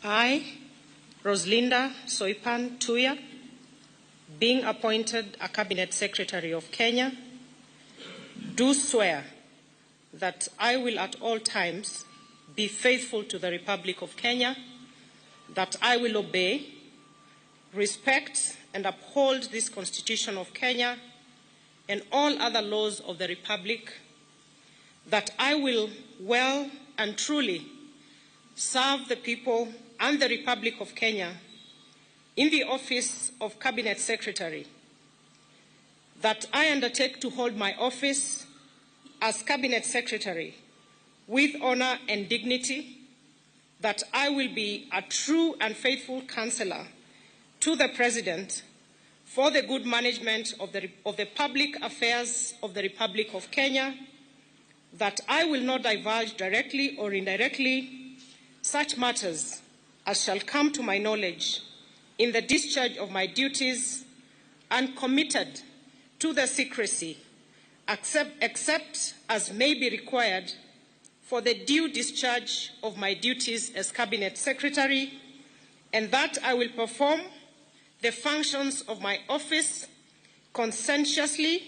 I, Roslinda Soipan Tuya, being appointed a Cabinet Secretary of Kenya, do swear that I will at all times be faithful to the Republic of Kenya, that I will obey, respect, and uphold this Constitution of Kenya and all other laws of the Republic, that I will well and truly serve the people and the Republic of Kenya in the office of Cabinet Secretary, that I undertake to hold my office as Cabinet Secretary with honor and dignity, that I will be a true and faithful counselor to the President for the good management of the public affairs of the Republic of Kenya, that I will not divulge directly or indirectly such matters as shall come to my knowledge in the discharge of my duties, and committed to the secrecy except as may be required for the due discharge of my duties as Cabinet Secretary, and that I will perform the functions of my office conscientiously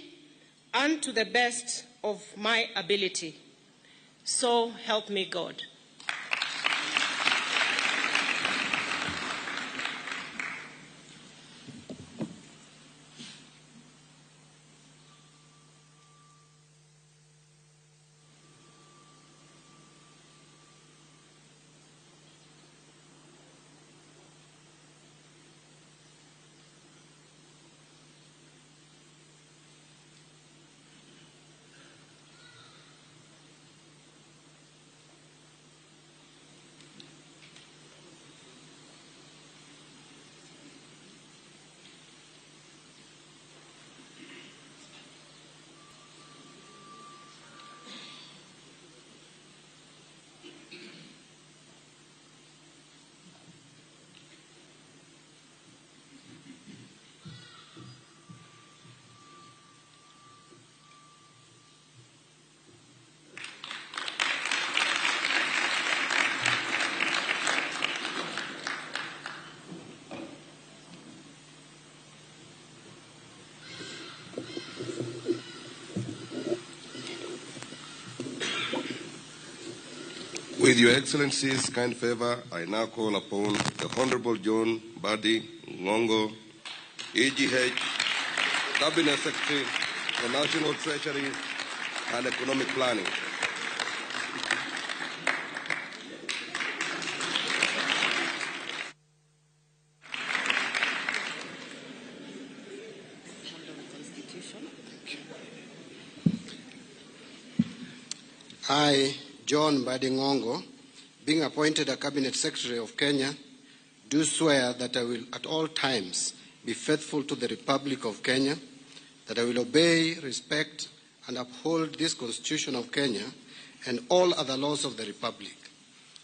and to the best of my ability. So help me God. With Your Excellency's kind favor, I now call upon the Honorable John Mbadi Ngongo, EGH, Cabinet Secretary for National Treasury and Economic Planning. I, John Mbadi Ngongo, being appointed a Cabinet Secretary of Kenya, do swear that I will at all times be faithful to the Republic of Kenya, that I will obey, respect, and uphold this Constitution of Kenya and all other laws of the Republic,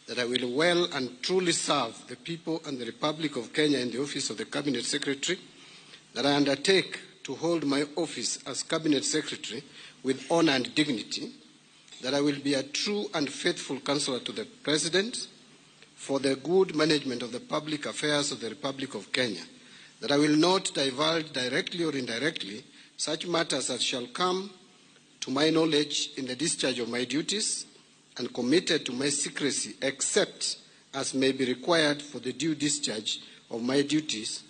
that I will well and truly serve the people and the Republic of Kenya in the office of the Cabinet Secretary, that I undertake to hold my office as Cabinet Secretary with honor and dignity, that I will be a true and faithful counselor to the President for the good management of the public affairs of the Republic of Kenya, that I will not divulge directly or indirectly such matters as shall come to my knowledge in the discharge of my duties, and committed to my secrecy except as may be required for the due discharge of my duties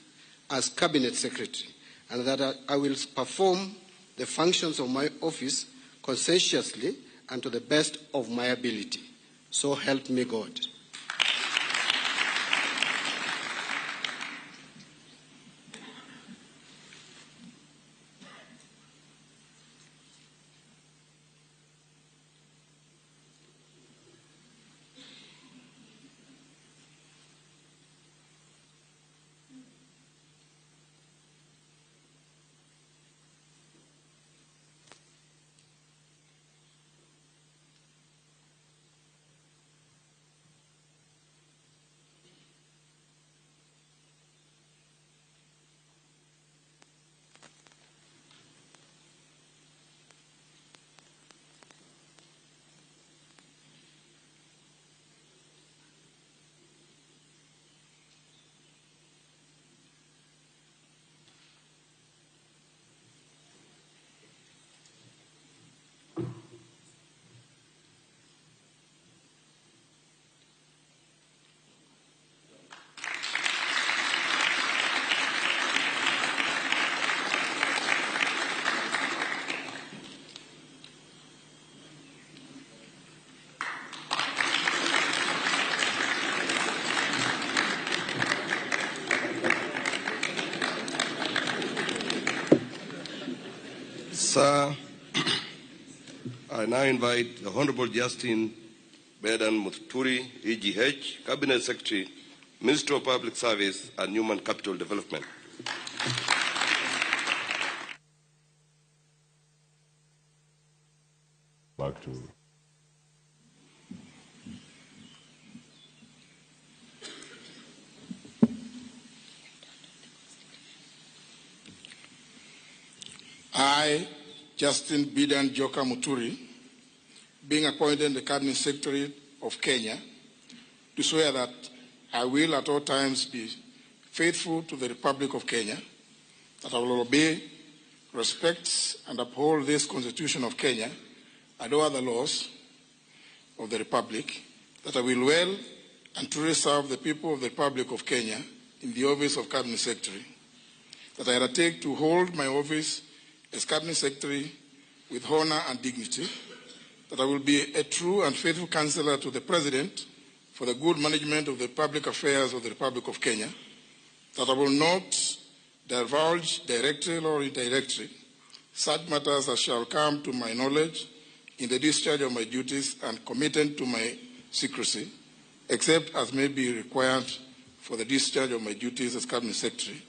as Cabinet Secretary, and that I will perform the functions of my office conscientiously and to the best of my ability. So help me God. Sir, I now invite the Honorable Justin Bedan Muturi, EGH, Cabinet Secretary, Minister of Public Service and Human Capital Development. Back to I, Justin Bidan Joka Muturi, being appointed the Cabinet Secretary of Kenya, do swear that I will at all times be faithful to the Republic of Kenya, that I will obey, respect, and uphold this Constitution of Kenya and all other laws of the Republic, that I will well and truly serve the people of the Republic of Kenya in the office of Cabinet Secretary, that I undertake to hold my office as Cabinet Secretary with honor and dignity, that I will be a true and faithful counselor to the President for the good management of the public affairs of the Republic of Kenya, that I will not divulge directly or indirectly such matters as shall come to my knowledge in the discharge of my duties and committed to my secrecy, except as may be required for the discharge of my duties as Cabinet Secretary,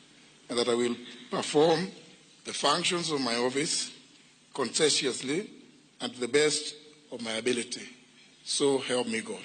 and that I will perform the functions of my office conscientiously and to the best of my ability. So help me God.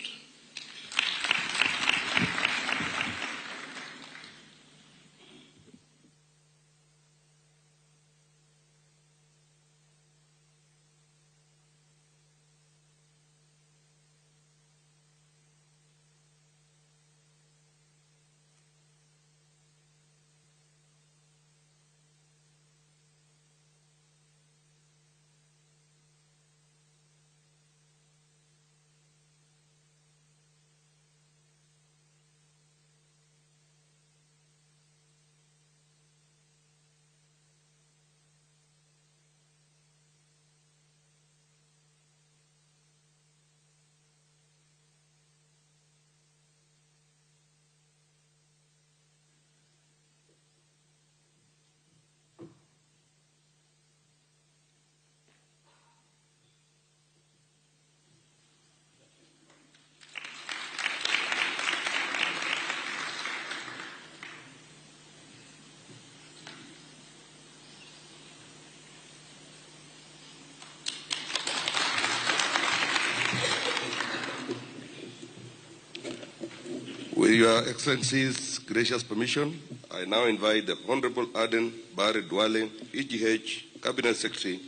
With Your Excellency's gracious permission, I now invite the Honorable Aden Bare Duale, EGH, Cabinet Secretary,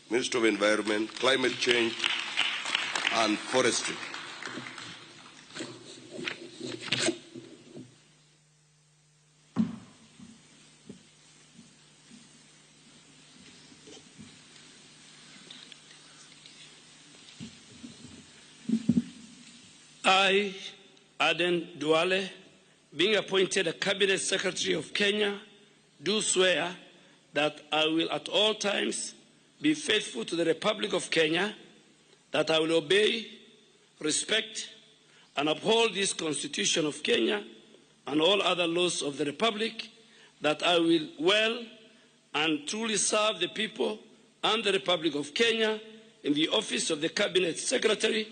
Minister of Environment, Climate Change and Forestry. I, Aden Duale, being appointed a Cabinet Secretary of Kenya, do swear that I will at all times be faithful to the Republic of Kenya, that I will obey, respect, and uphold this Constitution of Kenya and all other laws of the Republic, that I will well and truly serve the people and the Republic of Kenya in the office of the Cabinet Secretary,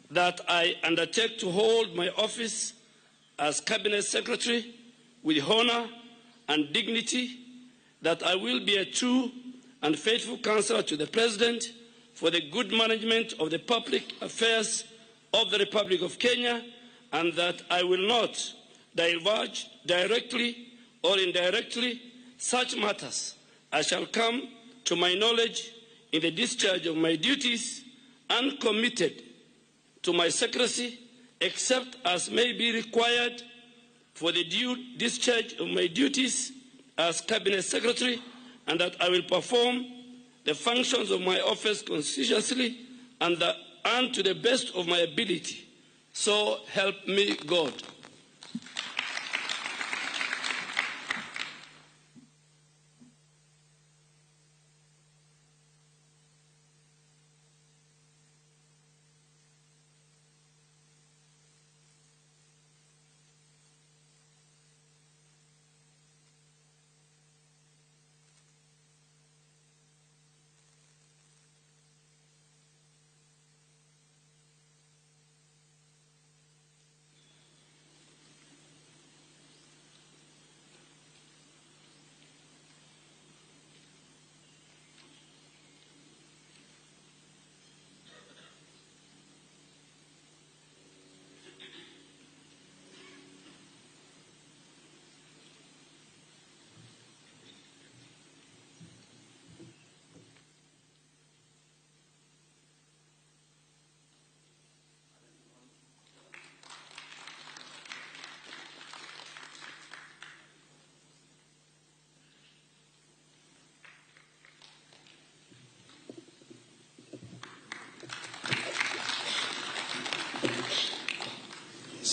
that I undertake to hold my office as Cabinet Secretary with honor and dignity, that I will be a true and faithful counselor to the President for the good management of the public affairs of the Republic of Kenya, and that I will not divulge directly or indirectly such matters as shall come to my knowledge in the discharge of my duties and committed to my secrecy, except as may be required for the due discharge of my duties as Cabinet Secretary, and that I will perform the functions of my office conscientiously and to the best of my ability. So help me God.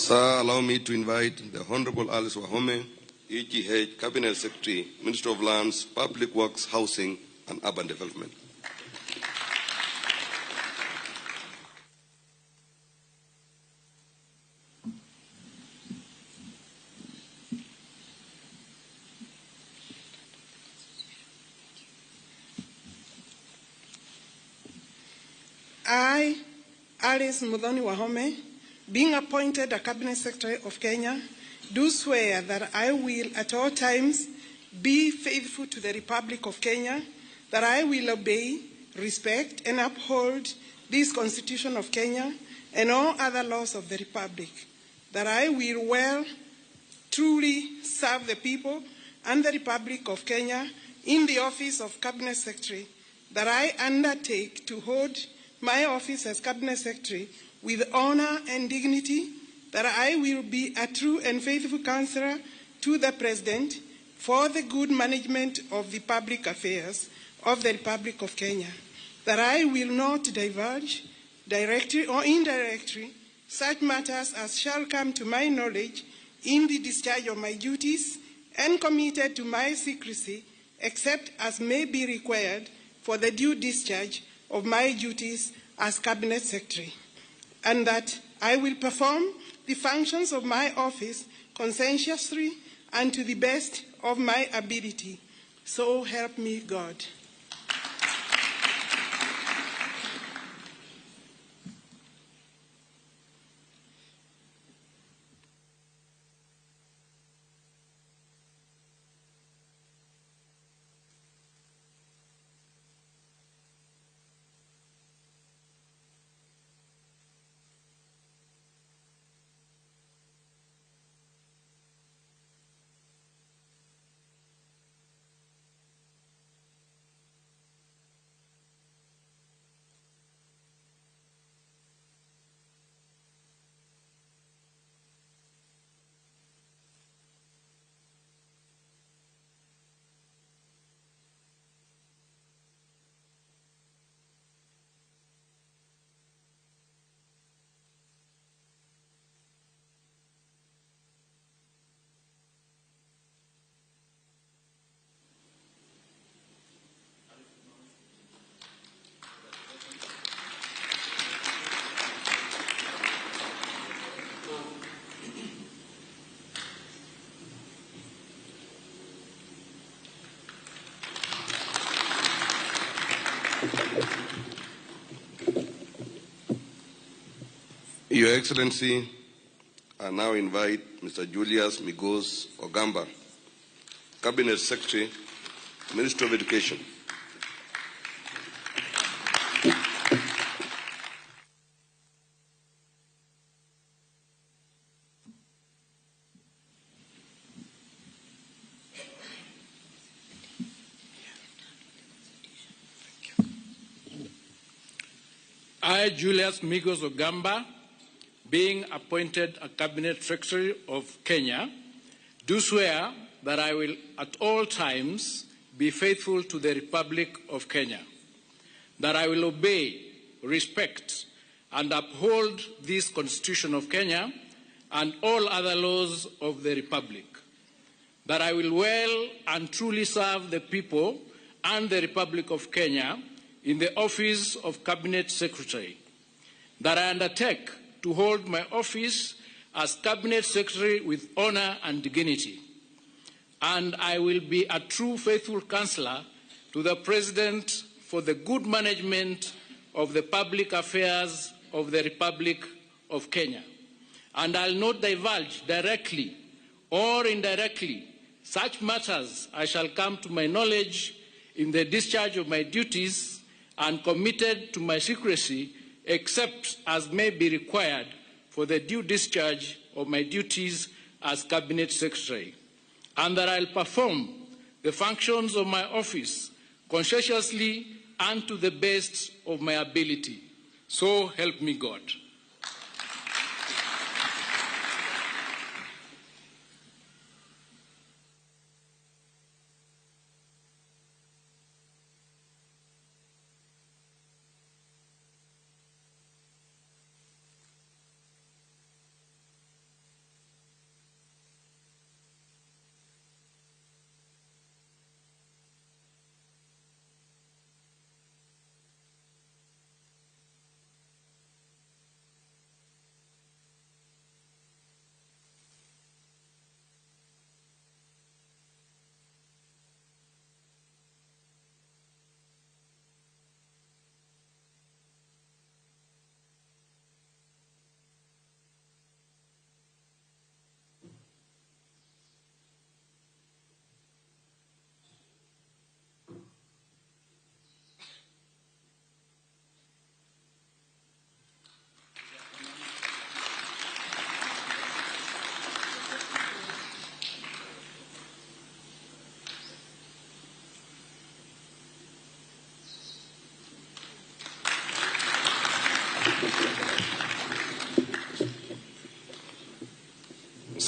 Sir, allow me to invite the Honorable Alice Wahome, EGH Cabinet Secretary, Minister of Lands, Public Works, Housing and Urban Development. I, Alice Muthoni Wahome, being appointed a Cabinet Secretary of Kenya, do swear that I will at all times be faithful to the Republic of Kenya, that I will obey, respect, and uphold this Constitution of Kenya and all other laws of the Republic, that I will well, truly serve the people and the Republic of Kenya in the office of Cabinet Secretary, that I undertake to hold my office as Cabinet Secretary with honor and dignity, that I will be a true and faithful counselor to the President for the good management of the public affairs of the Republic of Kenya, that I will not divulge, directly or indirectly, such matters as shall come to my knowledge in the discharge of my duties and committed to my secrecy, except as may be required for the due discharge of my duties as Cabinet Secretary, and that I will perform the functions of my office conscientiously and to the best of my ability. So help me God. Your Excellency, I now invite Mr. Julius Migos Ogamba, Cabinet Secretary, Minister of Education. I, Julius Migos Ogamba, being appointed a Cabinet Secretary of Kenya, do swear that I will at all times be faithful to the Republic of Kenya, that I will obey, respect, and uphold this Constitution of Kenya and all other laws of the Republic, that I will well and truly serve the people and the Republic of Kenya in the office of Cabinet Secretary, that I undertake to hold my office as Cabinet Secretary with honor and dignity, and I will be a true faithful counselor to the President for the good management of the public affairs of the Republic of Kenya, and I'll not divulge directly or indirectly such matters as shall come to my knowledge in the discharge of my duties and committed to my secrecy, except as may be required for the due discharge of my duties as Cabinet Secretary, and that I'll perform the functions of my office conscientiously and to the best of my ability. So help me God.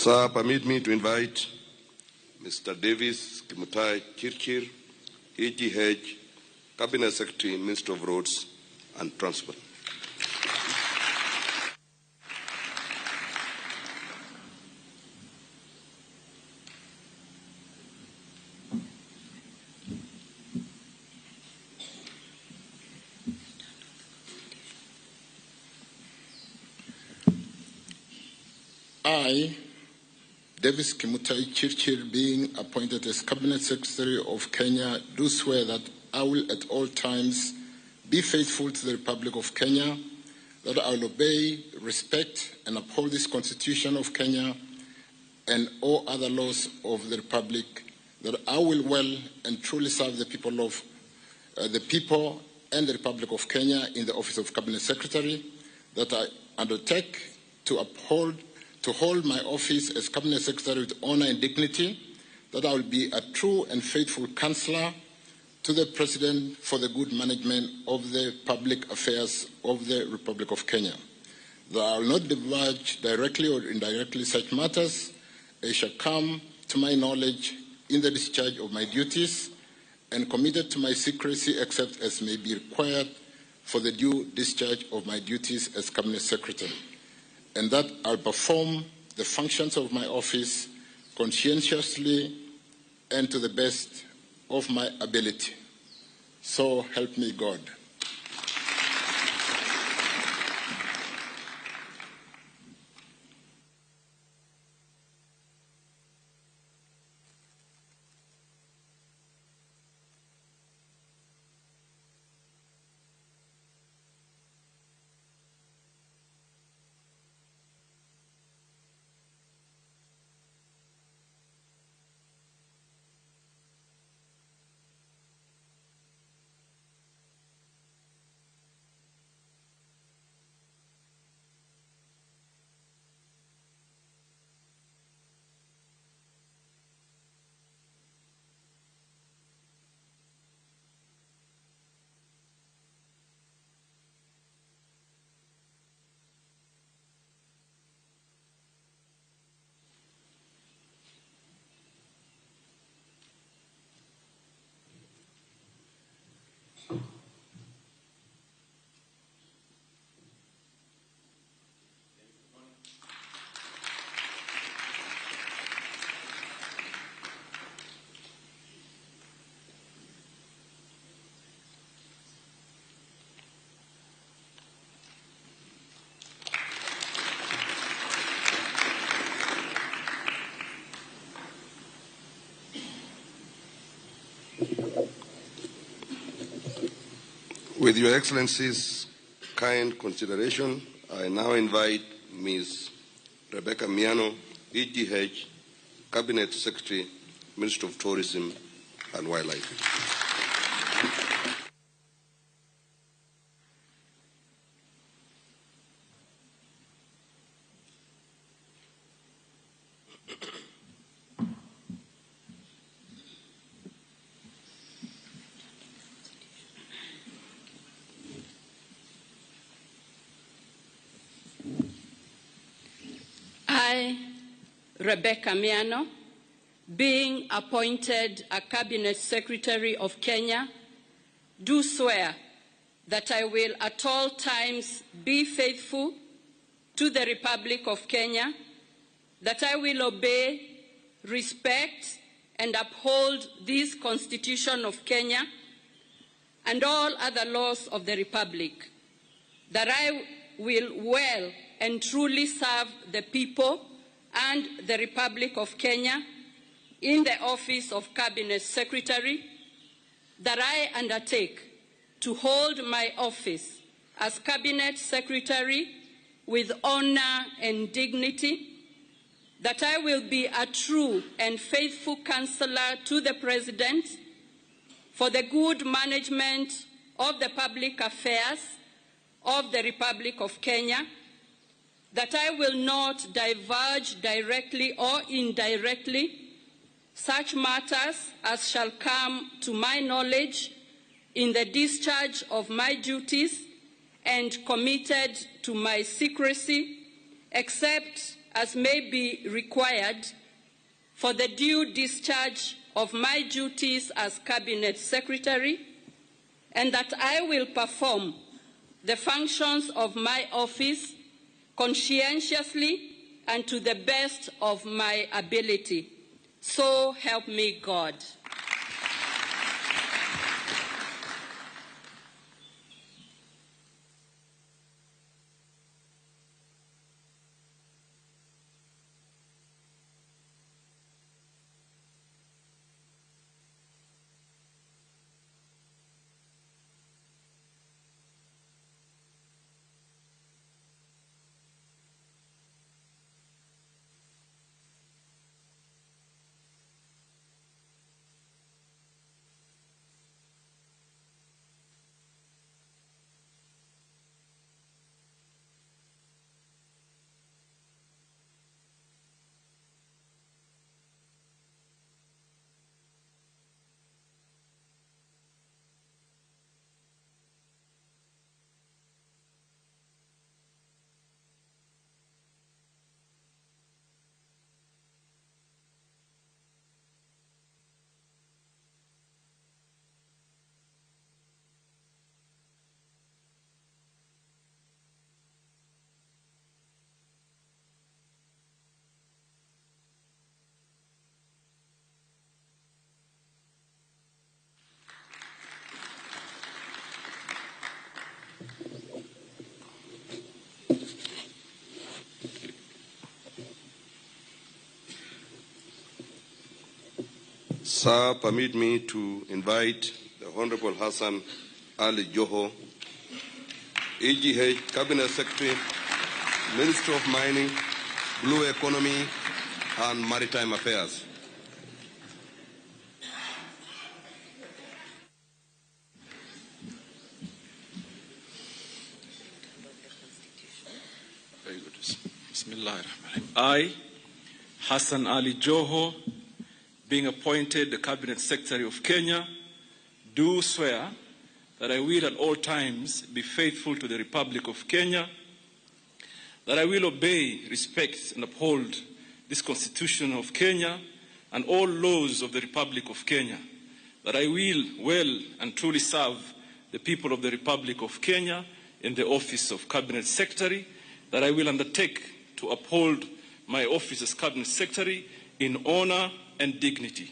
Sir, permit me to invite Mr. Davis Kimutai Chirchir, EGH, Cabinet Secretary, Minister of Roads and Transport. I, Davis Kimutai Chirchir, being appointed as Cabinet Secretary of Kenya, do swear that I will at all times be faithful to the Republic of Kenya, that I will obey, respect, and uphold this Constitution of Kenya and all other laws of the Republic, that I will well and truly serve the people and the Republic of Kenya in the office of Cabinet Secretary, that I undertake to hold my office as Cabinet Secretary with honor and dignity, that I will be a true and faithful counselor to the President for the good management of the public affairs of the Republic of Kenya, that I will not divulge directly or indirectly such matters as shall come to my knowledge in the discharge of my duties, and committed to my secrecy except as may be required for the due discharge of my duties as Cabinet Secretary, and that I'll perform the functions of my office conscientiously and to the best of my ability. So help me God. With Your Excellency's kind consideration, I now invite Ms. Rebecca Miano, EGH, Cabinet Secretary, Minister of Tourism and Wildlife. I, Rebecca Miano, being appointed a Cabinet Secretary of Kenya, do swear that I will at all times be faithful to the Republic of Kenya, that I will obey, respect, and uphold this Constitution of Kenya and all other laws of the Republic, that I will well and truly serve the people and the Republic of Kenya in the office of Cabinet Secretary, that I undertake to hold my office as Cabinet Secretary with honor and dignity, that I will be a true and faithful counselor to the President for the good management of the public affairs of the Republic of Kenya, that I will not divulge directly or indirectly such matters as shall come to my knowledge in the discharge of my duties and committed to my secrecy, except as may be required for the due discharge of my duties as Cabinet Secretary, and that I will perform the functions of my office conscientiously and to the best of my ability. So help me God. Sir, permit me to invite the Honorable Hassan Ali Joho, EGH Cabinet Secretary, Minister of Mining, Blue Economy and Maritime Affairs. Very good. Bismillahirrahmanirrahim. I, Hassan Ali Joho, being appointed the Cabinet Secretary of Kenya, do swear that I will at all times be faithful to the Republic of Kenya, that I will obey, respect, and uphold this Constitution of Kenya and all laws of the Republic of Kenya, that I will well and truly serve the people of the Republic of Kenya in the office of Cabinet Secretary, that I will undertake to uphold my office as Cabinet Secretary in honor and dignity,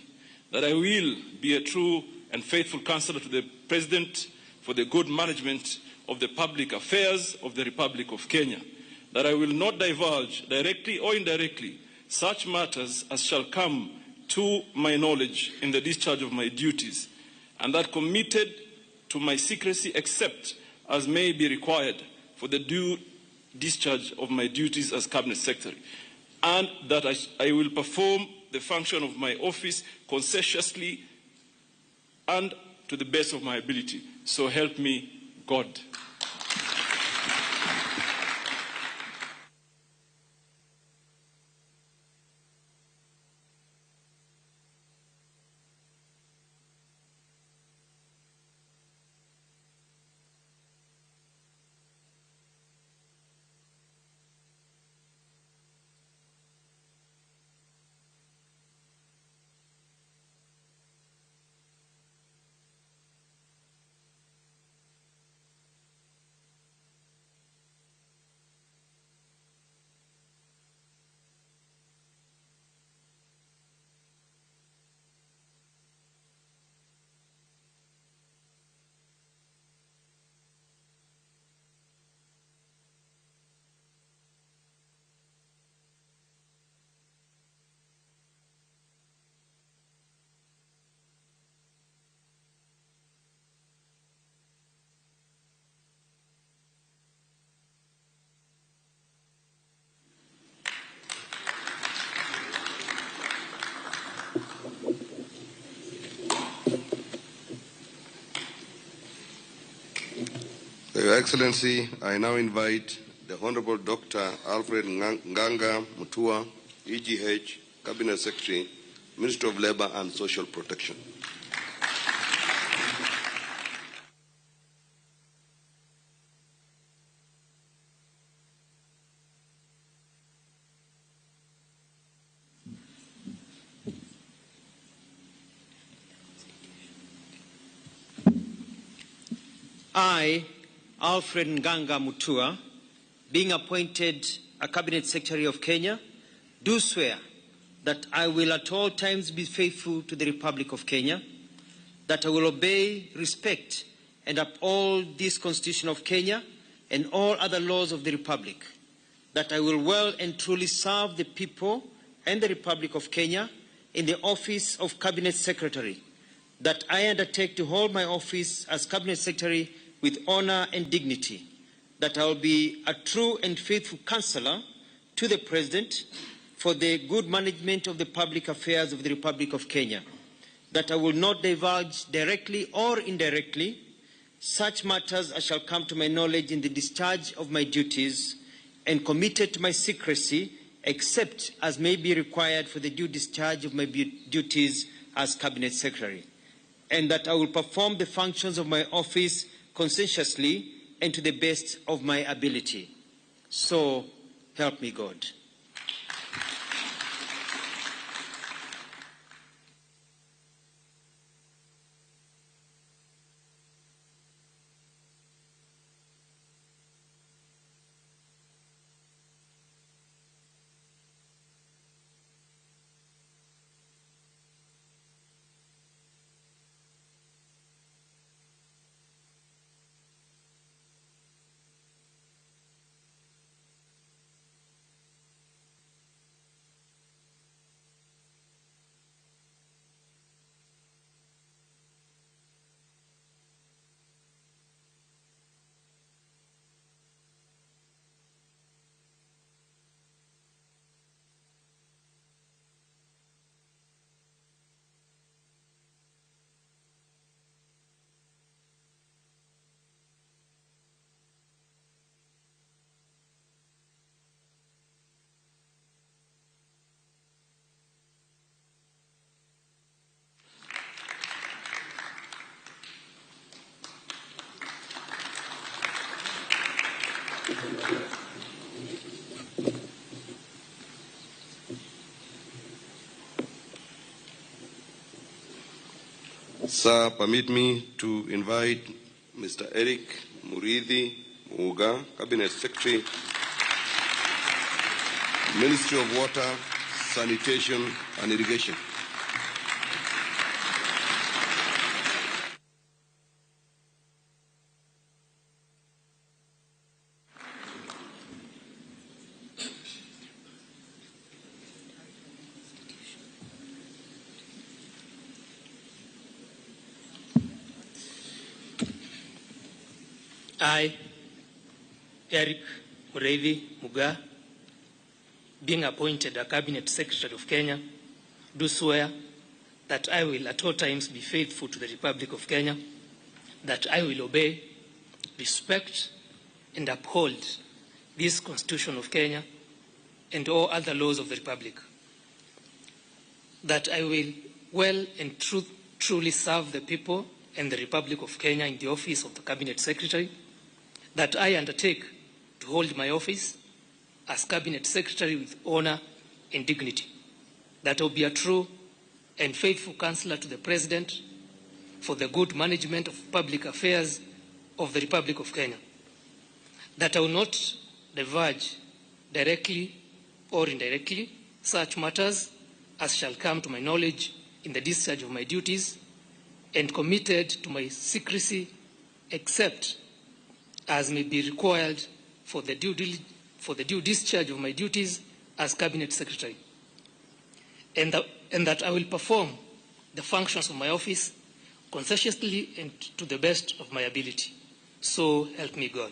that I will be a true and faithful counselor to the President for the good management of the public affairs of the Republic of Kenya, that I will not divulge directly or indirectly such matters as shall come to my knowledge in the discharge of my duties, and that committed to my secrecy except as may be required for the due discharge of my duties as Cabinet Secretary, and that I will perform the function of my office conscientiously and to the best of my ability. So help me God. Your Excellency, I now invite the Honorable Dr. Alfred Nganga Mutua, EGH, Cabinet Secretary, Minister of Labor and Social Protection. I, Alfred Nganga Mutua, being appointed a Cabinet Secretary of Kenya, do swear that I will at all times be faithful to the Republic of Kenya, that I will obey, respect, and uphold this Constitution of Kenya and all other laws of the Republic, that I will well and truly serve the people and the Republic of Kenya in the office of Cabinet Secretary, that I undertake to hold my office as Cabinet Secretary with honor and dignity, that I will be a true and faithful counselor to the President for the good management of the public affairs of the Republic of Kenya, that I will not divulge directly or indirectly such matters as shall come to my knowledge in the discharge of my duties, and committed to my secrecy except as may be required for the due discharge of my duties as Cabinet Secretary, and that I will perform the functions of my office conscientiously and to the best of my ability. So help me God. Sir, permit me to invite Mr. Eric Murithi Muga, Cabinet Secretary, Ministry of Water, Sanitation and Irrigation. I, Eric Mureithi Muga, being appointed a Cabinet Secretary of Kenya, do swear that I will at all times be faithful to the Republic of Kenya, that I will obey, respect, and uphold this Constitution of Kenya and all other laws of the Republic, that I will well and truly serve the people and the Republic of Kenya in the office of the Cabinet Secretary, that I undertake to hold my office as Cabinet Secretary with honor and dignity, that I will be a true and faithful counselor to the President for the good management of public affairs of the Republic of Kenya, that I will not divulge directly or indirectly such matters as shall come to my knowledge in the discharge of my duties, and committed to my secrecy except as may be required for the due discharge of my duties as Cabinet Secretary, and that I will perform the functions of my office conscientiously and to the best of my ability. So help me God.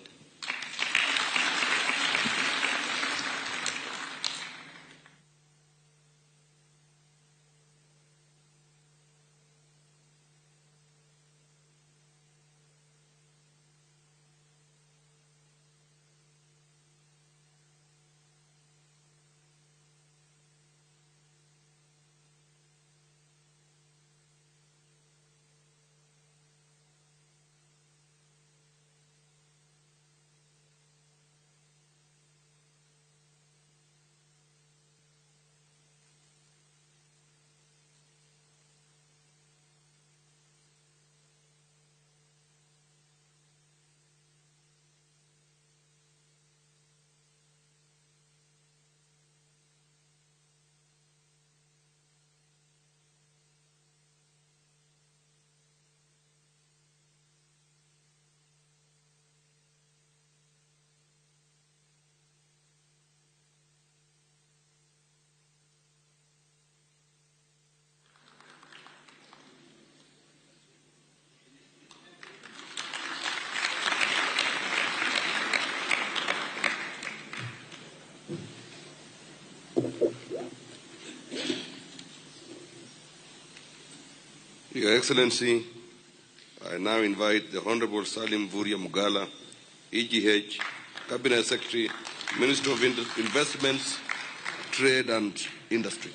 Your Excellency, I now invite the Honorable Salim Vuria Mugala, EGH, Cabinet Secretary, Minister of Investments, Trade and Industry.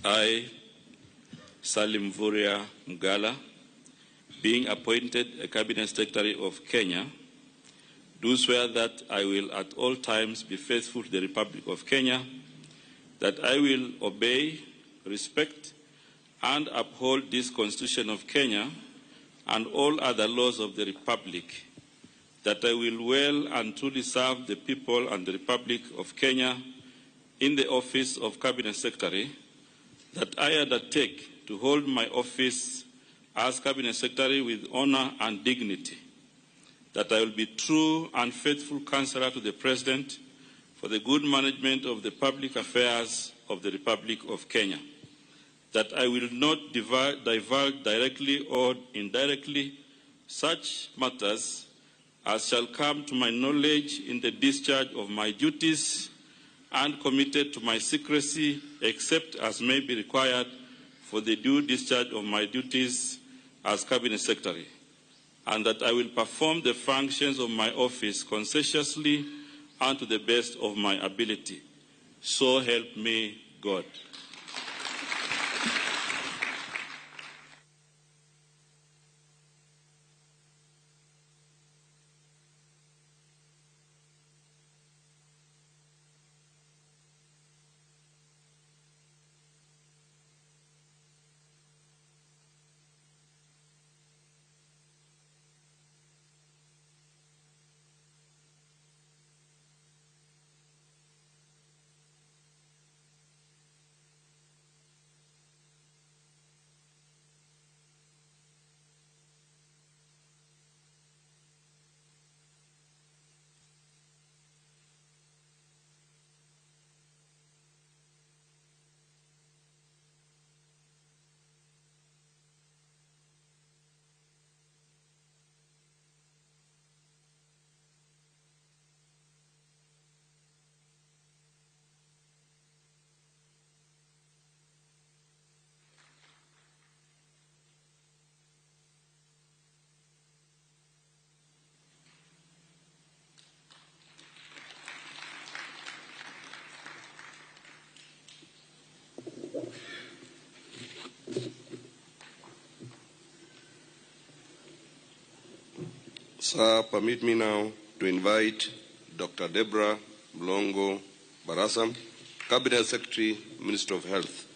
I, Salim Vuria Mgala, being appointed a Cabinet Secretary of Kenya, do swear that I will at all times be faithful to the Republic of Kenya, that I will obey, respect, and uphold this Constitution of Kenya and all other laws of the Republic, that I will well and truly serve the people and the Republic of Kenya in the office of Cabinet Secretary, that I undertake to hold my office as Cabinet Secretary with honor and dignity, that I will be true and faithful counselor to the President for the good management of the public affairs of the Republic of Kenya, that I will not divulge directly or indirectly such matters as shall come to my knowledge in the discharge of my duties, and committed to my secrecy except as may be required for the due discharge of my duties as Cabinet Secretary, and that I will perform the functions of my office conscientiously and to the best of my ability. So help me God. Sir, permit me now to invite Dr. Deborah Mlongo Barasa, Cabinet Secretary, Minister of Health.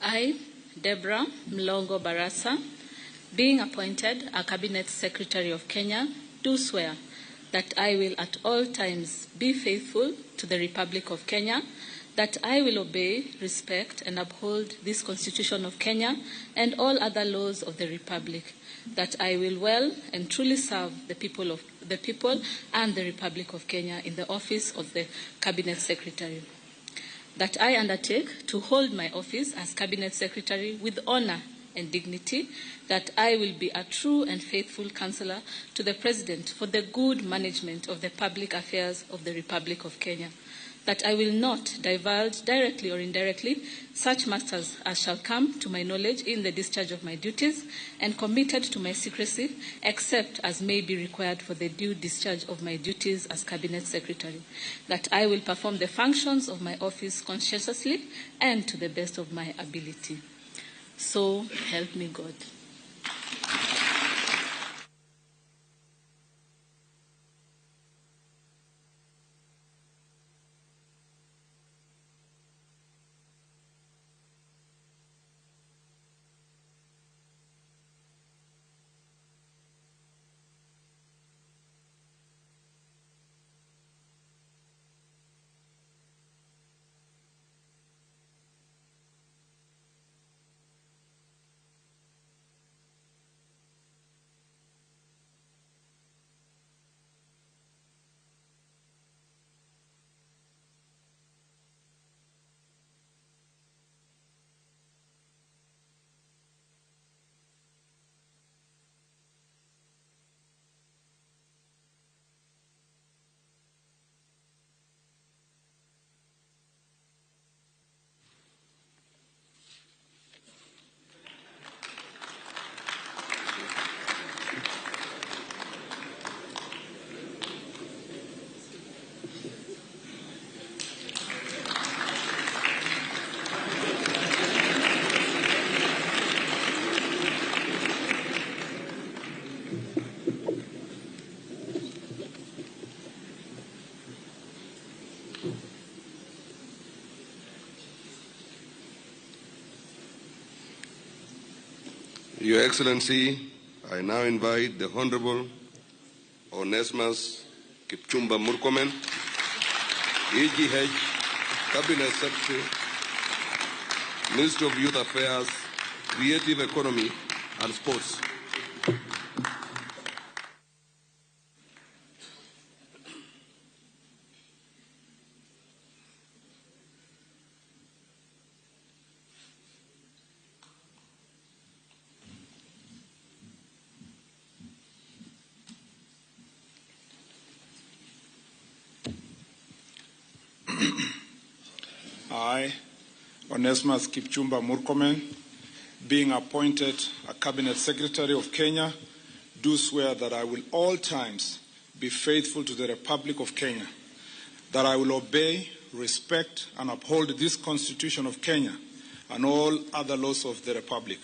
I, Deborah Mlongo Barasa, being appointed a Cabinet Secretary of Kenya, do swear that I will at all times be faithful to the Republic of Kenya, that I will obey, respect, and uphold this Constitution of Kenya and all other laws of the Republic, that I will well and truly serve the people and the Republic of Kenya in the office of the Cabinet Secretary, that I undertake to hold my office as Cabinet Secretary with honor and dignity, that I will be a true and faithful counselor to the President for the good management of the public affairs of the Republic of Kenya, that I will not divulge directly or indirectly such matters as shall come to my knowledge in the discharge of my duties, and committed to my secrecy except as may be required for the due discharge of my duties as Cabinet Secretary, that I will perform the functions of my office conscientiously and to the best of my ability. So help me God. Your Excellency, I now invite the Honorable Onesmus Kipchumba Murkomen, EGH, Cabinet Secretary, Minister of Youth Affairs, Creative Economy and Sports. I, Onesmus Kipchumba Murkomen, being appointed a Cabinet Secretary of Kenya, do swear that I will all times be faithful to the Republic of Kenya, that I will obey, respect, and uphold this Constitution of Kenya and all other laws of the Republic,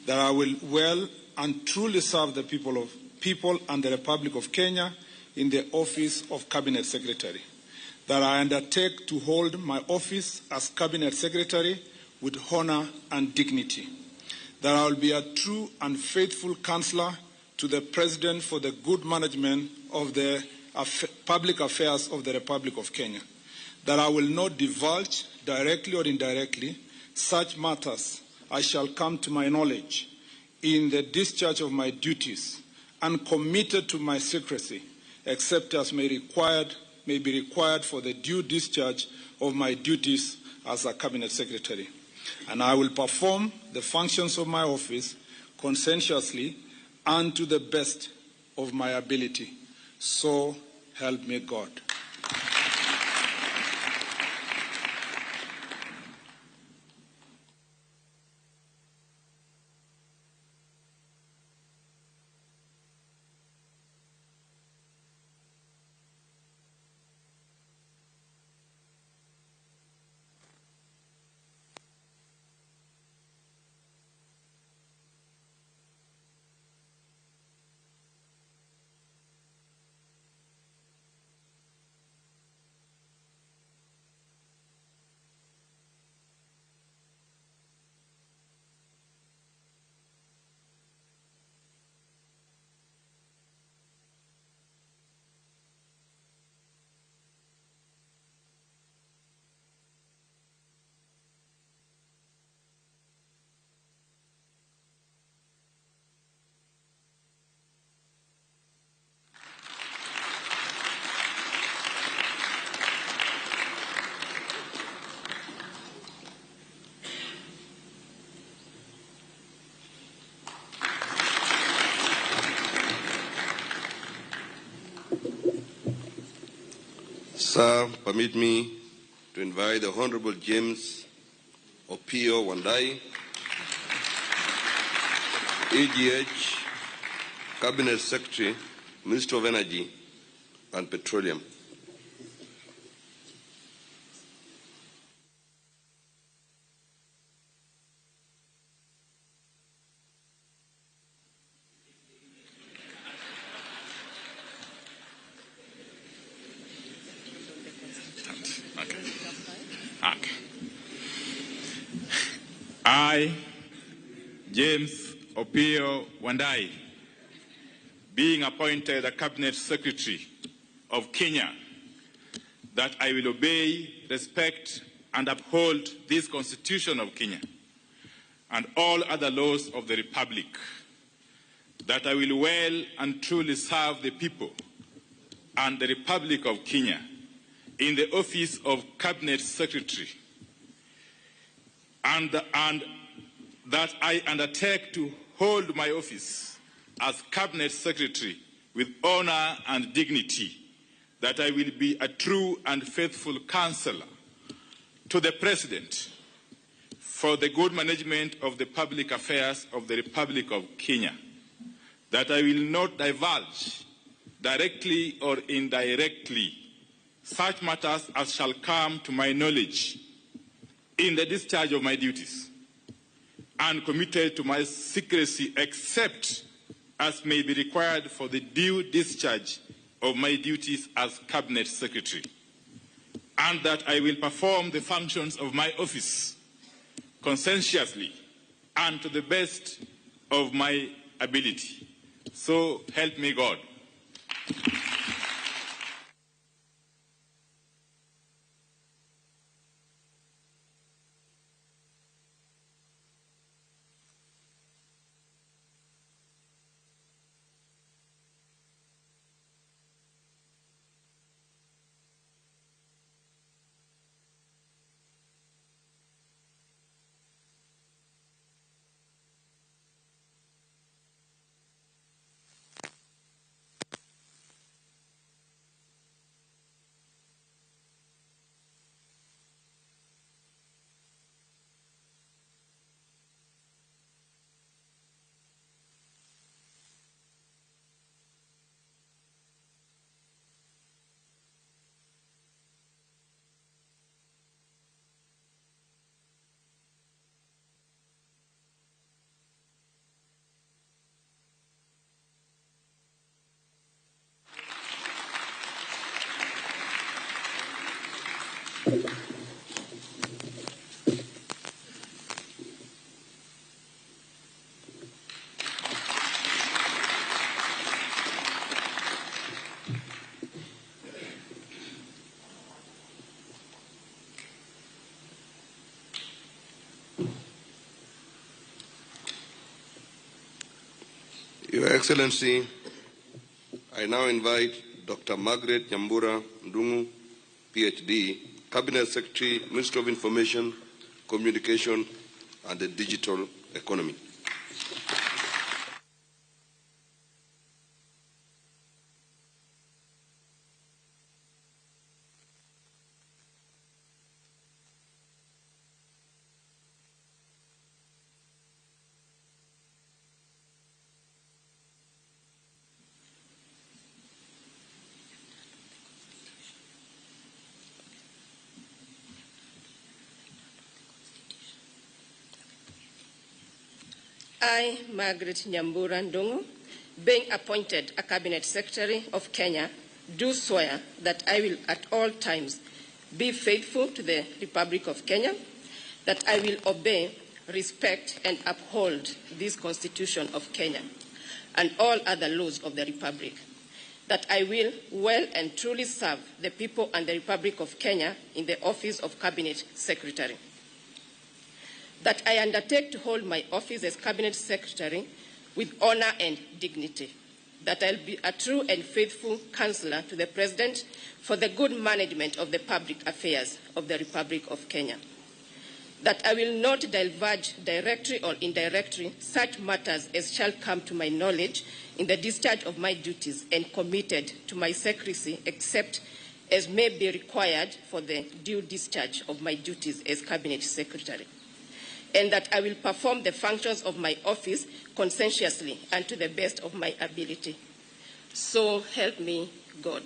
that I will well and truly serve the people and the Republic of Kenya in the office of Cabinet Secretary, that I undertake to hold my office as Cabinet Secretary with honor and dignity, that I will be a true and faithful counselor to the President for the good management of the public affairs of the Republic of Kenya, that I will not divulge, directly or indirectly, such matters as shall come to my knowledge in the discharge of my duties, and committed to my secrecy, except as may be required for the due discharge of my duties as a Cabinet Secretary. And I will perform the functions of my office conscientiously and to the best of my ability. So help me God. Sir, permit me to invite the Honorable James Opio Wandai, EGH, Cabinet Secretary, Minister of Energy and Petroleum. I, James Opio Wandai, being appointed a Cabinet Secretary of Kenya, that I will obey, respect, and uphold this Constitution of Kenya and all other laws of the Republic, that I will well and truly serve the people and the Republic of Kenya in the office of Cabinet Secretary, and that I undertake to hold my office as Cabinet Secretary with honor and dignity, that I will be a true and faithful counselor to the President for the good management of the public affairs of the Republic of Kenya, that I will not divulge, directly or indirectly, such matters as shall come to my knowledge in the discharge of my duties, and committed to my secrecy except as may be required for the due discharge of my duties as Cabinet Secretary, and that I will perform the functions of my office conscientiously and to the best of my ability. So help me God. Your Excellency, I now invite Dr. Margaret Nyambura Ndungu, PhD, Cabinet Secretary, Minister of Information, Communication and the Digital Economy. I, Margaret Nyambura Ndungu, being appointed a Cabinet Secretary of Kenya, do swear that I will at all times be faithful to the Republic of Kenya, that I will obey, respect, and uphold this Constitution of Kenya and all other laws of the Republic, that I will well and truly serve the people and the Republic of Kenya in the office of Cabinet Secretary, that I undertake to hold my office as Cabinet Secretary with honor and dignity, that I'll be a true and faithful counselor to the President for the good management of the public affairs of the Republic of Kenya, that I will not divulge directly or indirectly such matters as shall come to my knowledge in the discharge of my duties and committed to my secrecy except as may be required for the due discharge of my duties as Cabinet Secretary, and that I will perform the functions of my office conscientiously and to the best of my ability. So help me God.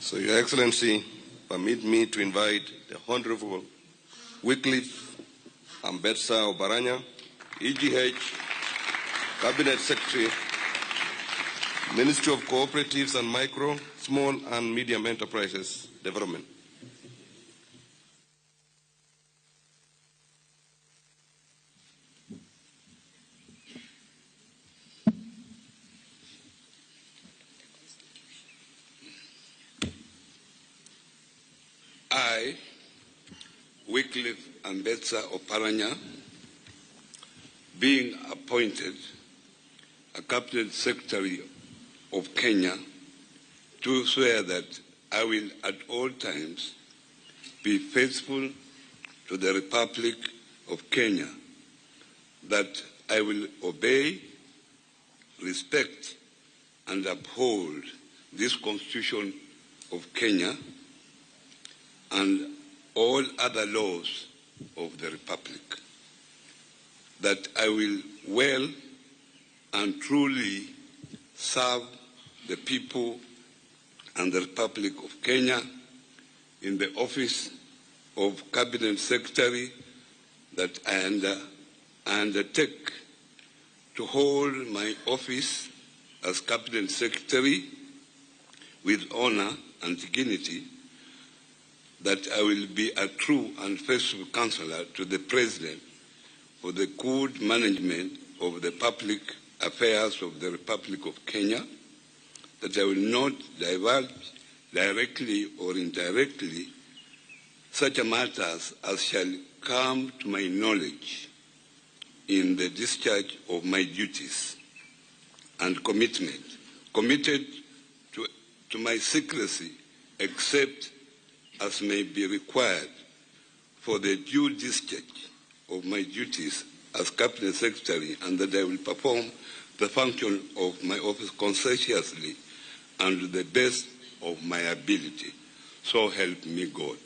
So, Your Excellency, permit me to invite the Honorable Wycliffe Ambetsa Obaranya, EGH, Cabinet Secretary, Ministry of Cooperatives and Micro, Small and Medium Enterprises Development. I, Wycliffe Ambetsa Oparanya, being appointed a Cabinet Secretary of Kenya, do swear that I will at all times be faithful to the Republic of Kenya, that I will obey, respect, and uphold this Constitution of Kenya and all other laws of the Republic, that I will well and truly serve the people and the Republic of Kenya in the office of Cabinet Secretary, that I undertake to hold my office as Cabinet Secretary with honor and dignity, that I will be a true and faithful counselor to the President for the good management of the public affairs of the Republic of Kenya, that I will not divulge directly or indirectly such matters as shall come to my knowledge in the discharge of my duties, and committed to my secrecy except as may be required for the due discharge of my duties as Cabinet Secretary, and that I will perform the function of my office conscientiously and to the best of my ability. So help me God.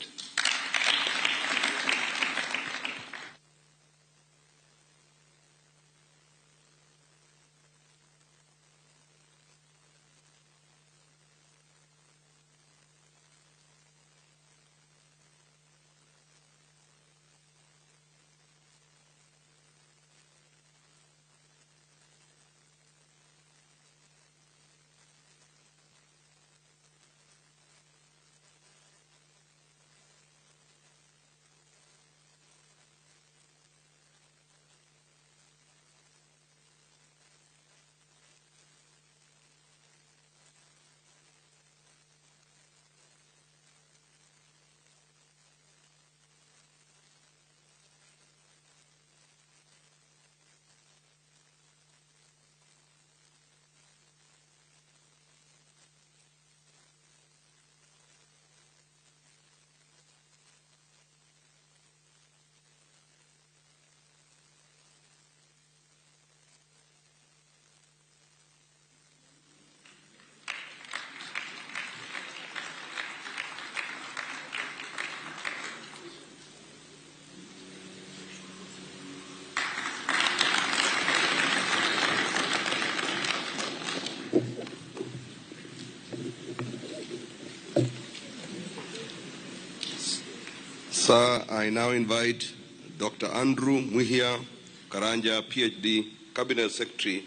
Sir, I now invite Dr. Andrew Muhia Karanja, PhD, Cabinet Secretary,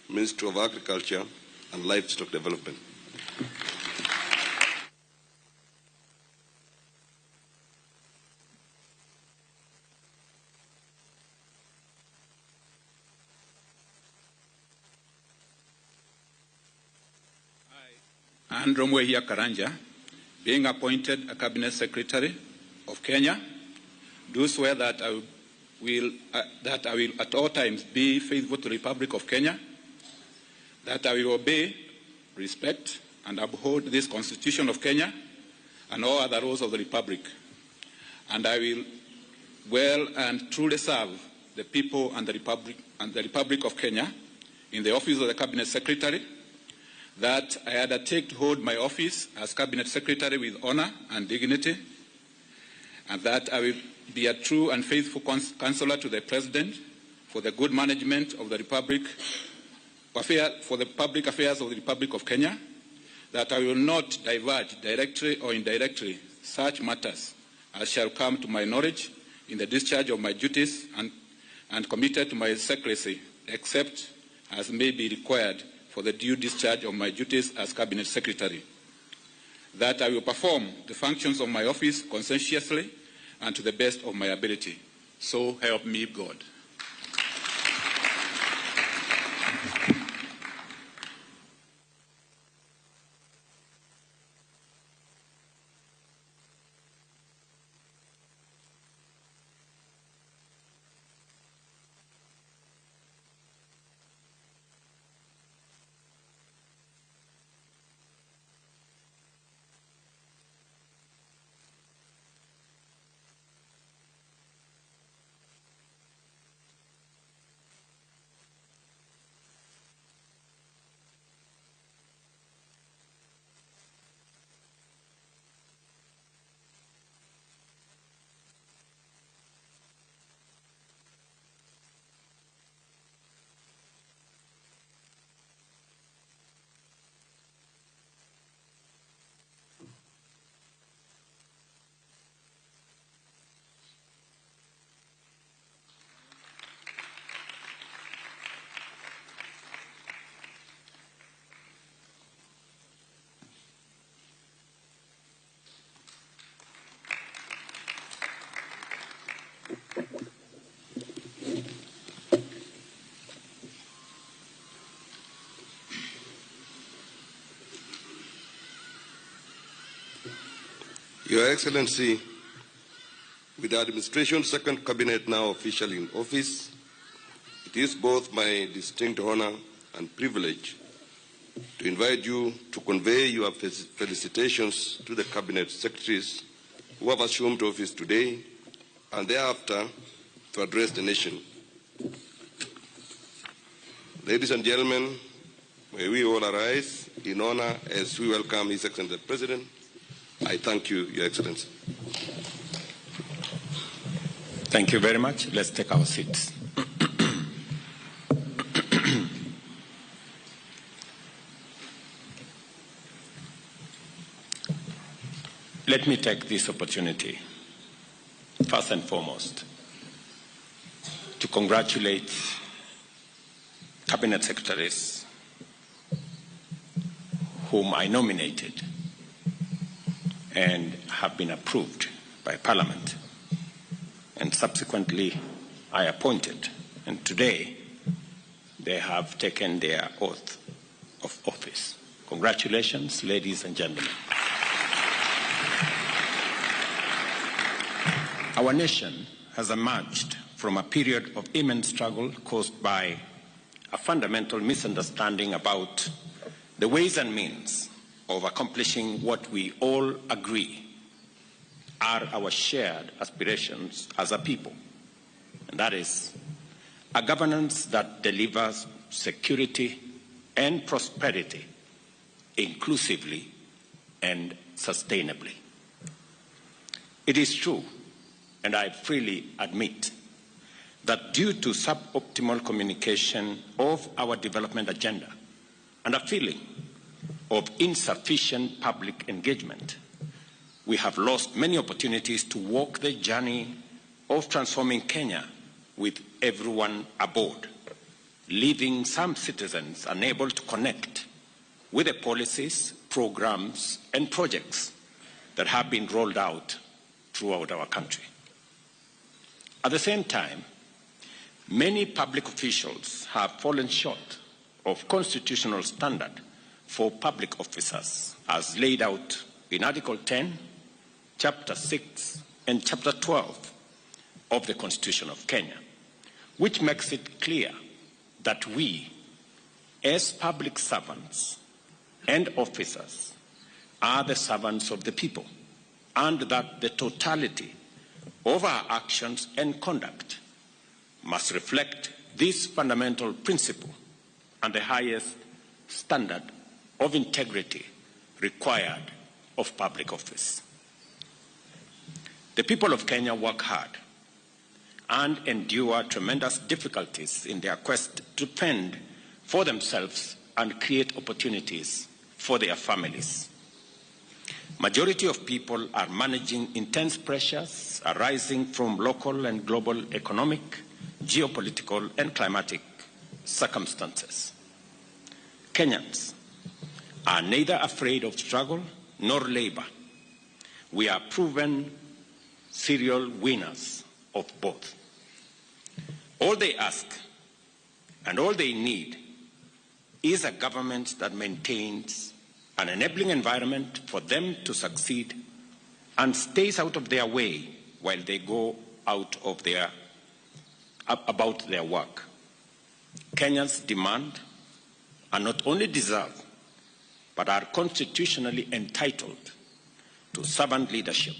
Ministry of Agriculture and Livestock Development. Andrew Muhia Karanja, being appointed a Cabinet Secretary of Kenya, do swear that I will at all times be faithful to the Republic of Kenya, that I will obey, respect, and uphold this Constitution of Kenya and all other laws of the Republic, and I will well and truly serve the people and the Republic of Kenya in the office of the Cabinet Secretary, that I undertake to hold my office as Cabinet Secretary with honor and dignity, and that I will be a true and faithful counselor to the President for the good management of the public affairs of the Republic of Kenya, that I will not divulge directly or indirectly such matters as shall come to my knowledge in the discharge of my duties, and committed to my secrecy, except as may be required for the due discharge of my duties as Cabinet Secretary, that I will perform the functions of my office conscientiously and to the best of my ability. So help me God. Your Excellency, with the administration's second cabinet now officially in office, it is both my distinct honor and privilege to invite you to convey your felicitations to the cabinet secretaries who have assumed office today and thereafter to address the nation. Ladies and gentlemen, may we all arise in honor as we welcome His Excellency the President. I thank you, Your Excellency. Thank you very much. Let's take our seats. Let me take this opportunity, first and foremost, to congratulate Cabinet Secretaries whom I nominated and have been approved by Parliament, and subsequently I appointed. And today they have taken their oath of office. Congratulations, ladies and gentlemen. Our nation has emerged from a period of immense struggle caused by a fundamental misunderstanding about the ways and means of accomplishing what we all agree are our shared aspirations as a people, and that is a governance that delivers security and prosperity inclusively and sustainably. It is true, and I freely admit, that due to suboptimal communication of our development agenda and a feeling of insufficient public engagement, we have lost many opportunities to walk the journey of transforming Kenya with everyone aboard, leaving some citizens unable to connect with the policies, programs, and projects that have been rolled out throughout our country. At the same time, many public officials have fallen short of constitutional standard for public officers as laid out in Article 10, Chapter 6, and Chapter 12 of the Constitution of Kenya, which makes it clear that we, as public servants and officers, are the servants of the people, and that the totality of our actions and conduct must reflect this fundamental principle and the highest standard of integrity required of public office. The people of Kenya work hard and endure tremendous difficulties in their quest to fend for themselves and create opportunities for their families. Majority of people are managing intense pressures arising from local and global economic, geopolitical, and climatic circumstances. Kenyans are neither afraid of struggle nor labor. We are proven serial winners of both. All they ask and all they need is a government that maintains an enabling environment for them to succeed and stays out of their way while they go out of about their work. Kenyans demand and not only deserve, but are constitutionally entitled to servant leadership.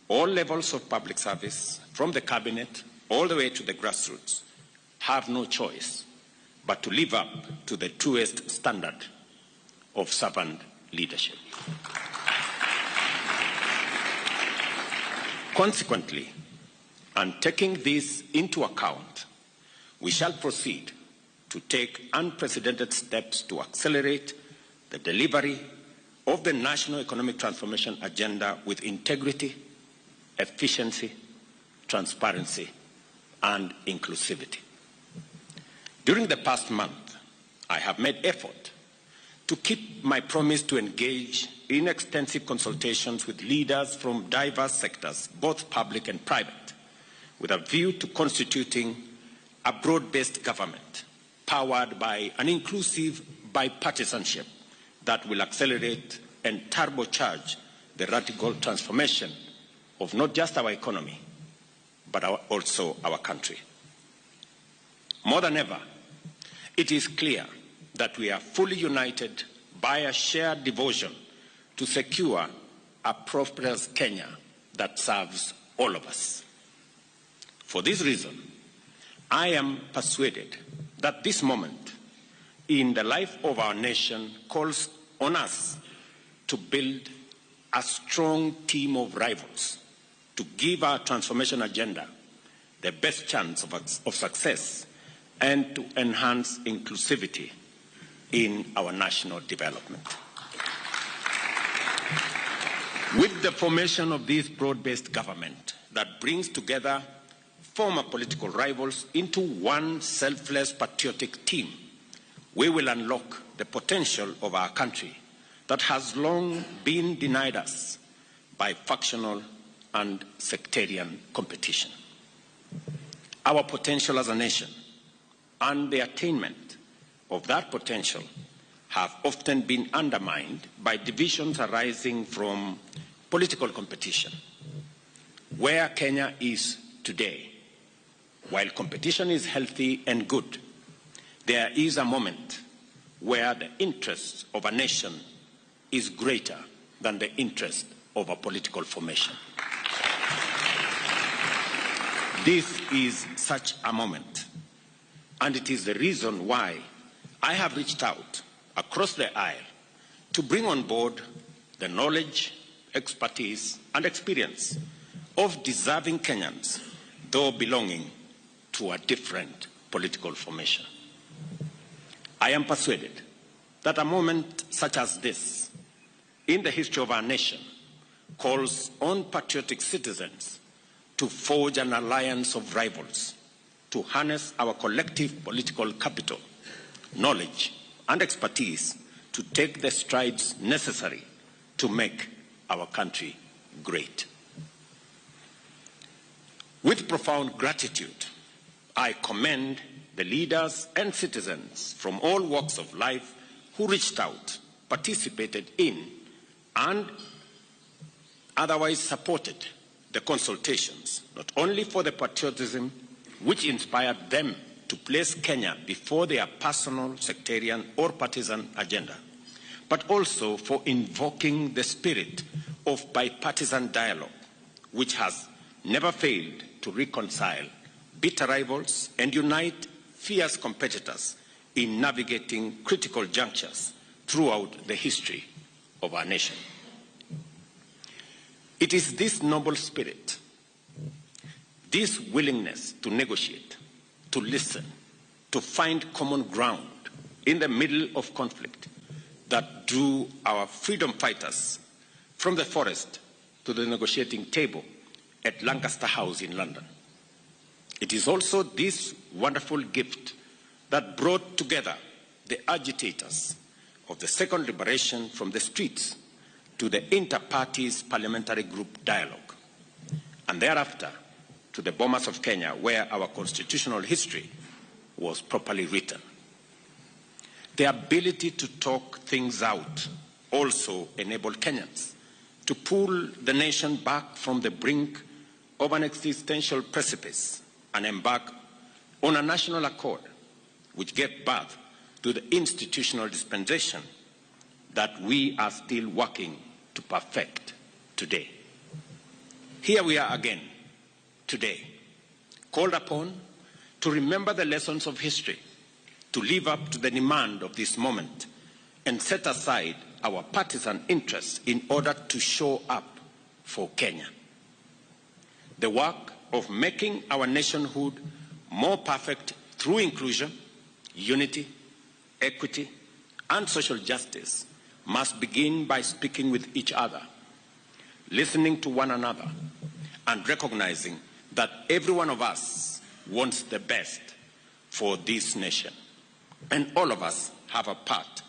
All levels of public service, from the cabinet all the way to the grassroots, have no choice but to live up to the truest standard of servant leadership. Consequently, and taking this into account, we shall proceed to take unprecedented steps to accelerate the delivery of the national economic transformation agenda with integrity, efficiency, transparency, and inclusivity. During the past month, I have made effort to keep my promise to engage in extensive consultations with leaders from diverse sectors, both public and private, with a view to constituting a broad-based government powered by an inclusive bipartisanship that will accelerate and turbocharge the radical transformation of not just our economy, but also our country. More than ever, it is clear that we are fully united by a shared devotion to secure a prosperous Kenya that serves all of us. For this reason, I am persuaded that this moment in the life of our nation calls on us to build a strong team of rivals to give our transformation agenda the best chance of success and to enhance inclusivity in our national development. With the formation of this broad-based government that brings together former political rivals into one selfless patriotic team, we will unlock the potential of our country that has long been denied us by factional and sectarian competition. Our potential as a nation and the attainment of that potential have often been undermined by divisions arising from political competition. Where Kenya is today, while competition is healthy and good, there is a moment where the interest of a nation is greater than the interest of a political formation. This is such a moment, and it is the reason why I have reached out across the aisle to bring on board the knowledge, expertise, and experience of deserving Kenyans, though belonging to a different political formation. I am persuaded that a moment such as this in the history of our nation calls on patriotic citizens to forge an alliance of rivals, to harness our collective political capital, knowledge, and expertise to take the strides necessary to make our country great. With profound gratitude, I commend the leaders and citizens from all walks of life who reached out, participated in, and otherwise supported the consultations, not only for the patriotism which inspired them to place Kenya before their personal, sectarian, or partisan agenda, but also for invoking the spirit of bipartisan dialogue, which has never failed to reconcile bitter rivals and unite fierce competitors in navigating critical junctures throughout the history of our nation. It is this noble spirit, this willingness to negotiate, to listen, to find common ground in the middle of conflict that drew our freedom fighters from the forest to the negotiating table at Lancaster House in London. It is also this wonderful gift that brought together the agitators of the second liberation from the streets to the inter-parties parliamentary group dialogue, and thereafter to the Bomas of Kenya, where our constitutional history was properly written. The ability to talk things out also enabled Kenyans to pull the nation back from the brink of an existential precipice and embark on a national accord which gave birth to the institutional dispensation that we are still working to perfect today. Here we are again today, called upon to remember the lessons of history, to live up to the demand of this moment, and set aside our partisan interests in order to show up for Kenya. The work of making our nationhood more perfect through inclusion, unity, equity, and social justice must begin by speaking with each other, listening to one another, and recognizing that every one of us wants the best for this nation. And all of us have a part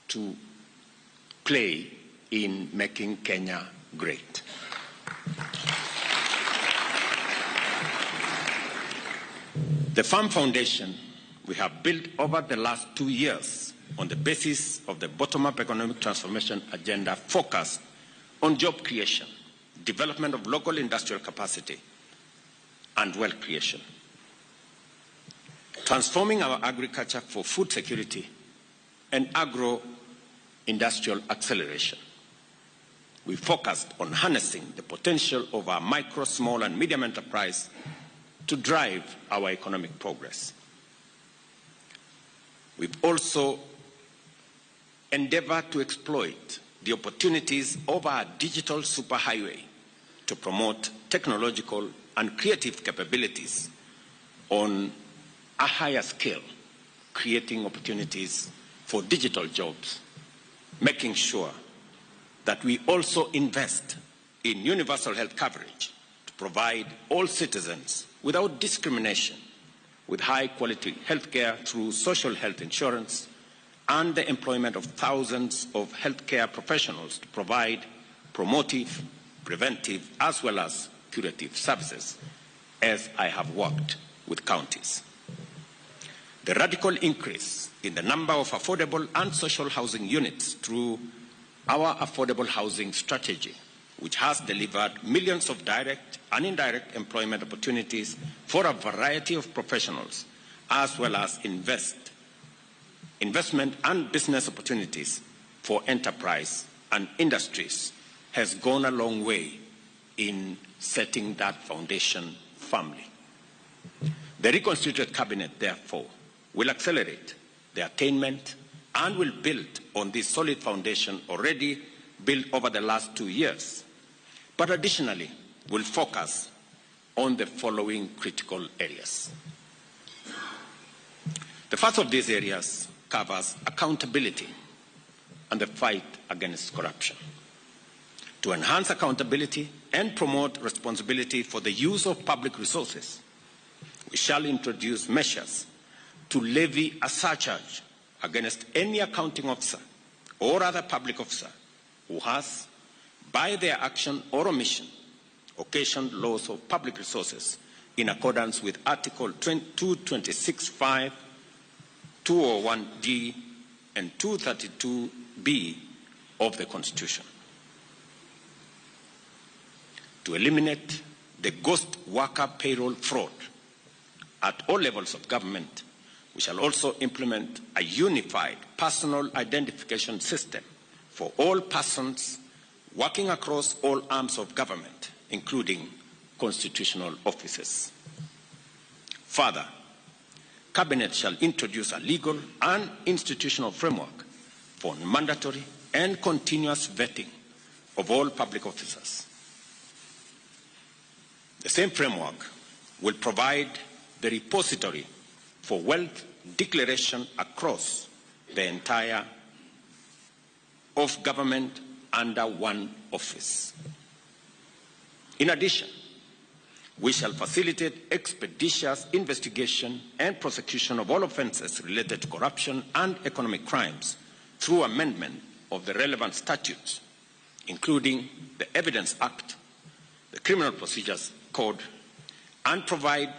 to play in making Kenya great. The firm foundation we have built over the last 2 years on the basis of the bottom-up economic transformation agenda focused on job creation, development of local industrial capacity, and wealth creation. Transforming our agriculture for food security and agro-industrial acceleration. We focused on harnessing the potential of our micro, small, and medium enterprise to drive our economic progress. We've also endeavored to exploit the opportunities of our digital superhighway to promote technological and creative capabilities on a higher scale, creating opportunities for digital jobs, making sure that we also invest in universal health coverage to provide all citizens without discrimination with high-quality health care through social health insurance and the employment of thousands of healthcare professionals to provide promotive, preventive, as well as curative services, as I have worked with counties. The radical increase in the number of affordable and social housing units through our affordable housing strategy, which has delivered millions of direct and indirect employment opportunities for a variety of professionals, as well as investment and business opportunities for enterprise and industries, has gone a long way in setting that foundation firmly. The reconstituted cabinet, therefore, will accelerate the attainment and will build on this solid foundation already built over the last 2 years, but additionally will focus on the following critical areas. The first of these areas covers accountability and the fight against corruption. To enhance accountability and promote responsibility for the use of public resources, we shall introduce measures to levy a surcharge against any accounting officer or other public officer who has, by their action or omission, occasioned loss of public resources in accordance with Article 226(5), 201(d), and 232(b) of the Constitution. To eliminate the ghost worker payroll fraud at all levels of government, we shall also implement a unified personal identification system for all persons working across all arms of government, including constitutional offices. Further, Cabinet shall introduce a legal and institutional framework for mandatory and continuous vetting of all public officers. The same framework will provide the repository for wealth declaration across the entire of government under one office. In addition, We shall facilitate expeditious investigation and prosecution of all offences related to corruption and economic crimes through amendment of the relevant statutes, including the Evidence Act, the Criminal Procedures Code, and provide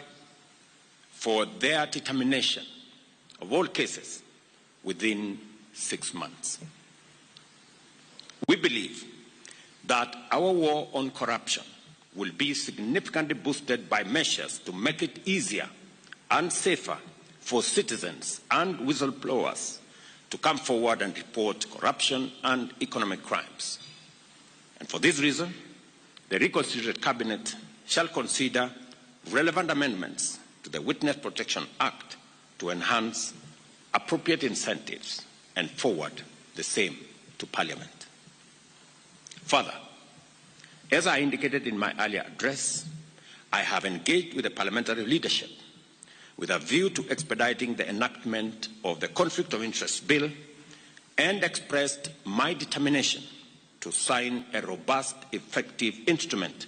for their determination of all cases within 6 months. We believe that our war on corruption will be significantly boosted by measures to make it easier and safer for citizens and whistleblowers to come forward and report corruption and economic crimes. And for this reason, the reconstituted Cabinet shall consider relevant amendments to the Witness Protection Act to enhance appropriate incentives and forward the same to Parliament. Further, as I indicated in my earlier address, I have engaged with the parliamentary leadership with a view to expediting the enactment of the Conflict of Interest Bill and expressed my determination to sign a robust, effective instrument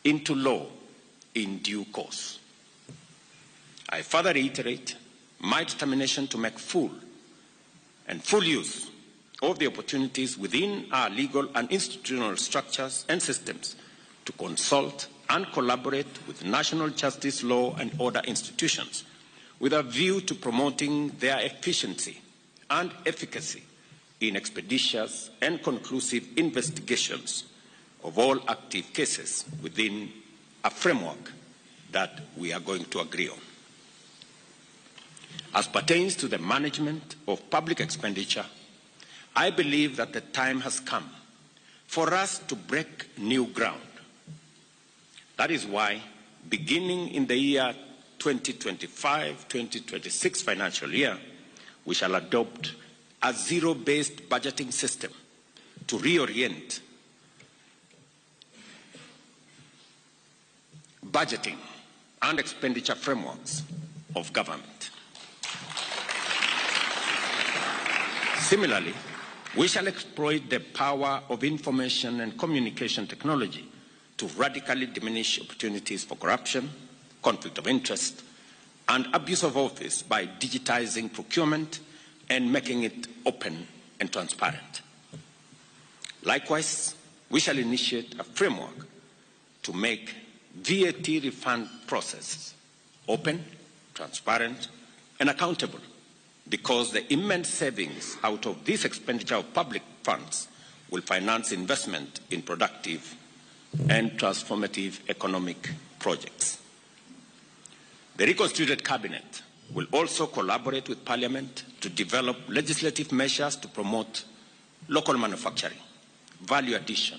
into law in due course. I further reiterate my determination to make full use of the opportunities within our legal and institutional structures and systems to consult and collaborate with national justice, law and order institutions with a view to promoting their efficiency and efficacy in expeditious and conclusive investigations of all active cases within a framework that we are going to agree on. As pertains to the management of public expenditure, I believe that the time has come for us to break new ground. That is why, beginning in the year 2025-2026 financial year, we shall adopt a zero-based budgeting system to reorient budgeting and expenditure frameworks of government. Similarly, we shall exploit the power of information and communication technology to radically diminish opportunities for corruption, conflict of interest, and abuse of office by digitizing procurement and making it open and transparent. Likewise, we shall initiate a framework to make VAT refund process open, transparent, and accountable, because the immense savings out of this expenditure of public funds will finance investment in productive and transformative economic projects. The reconstituted Cabinet will also collaborate with Parliament to develop legislative measures to promote local manufacturing, value addition,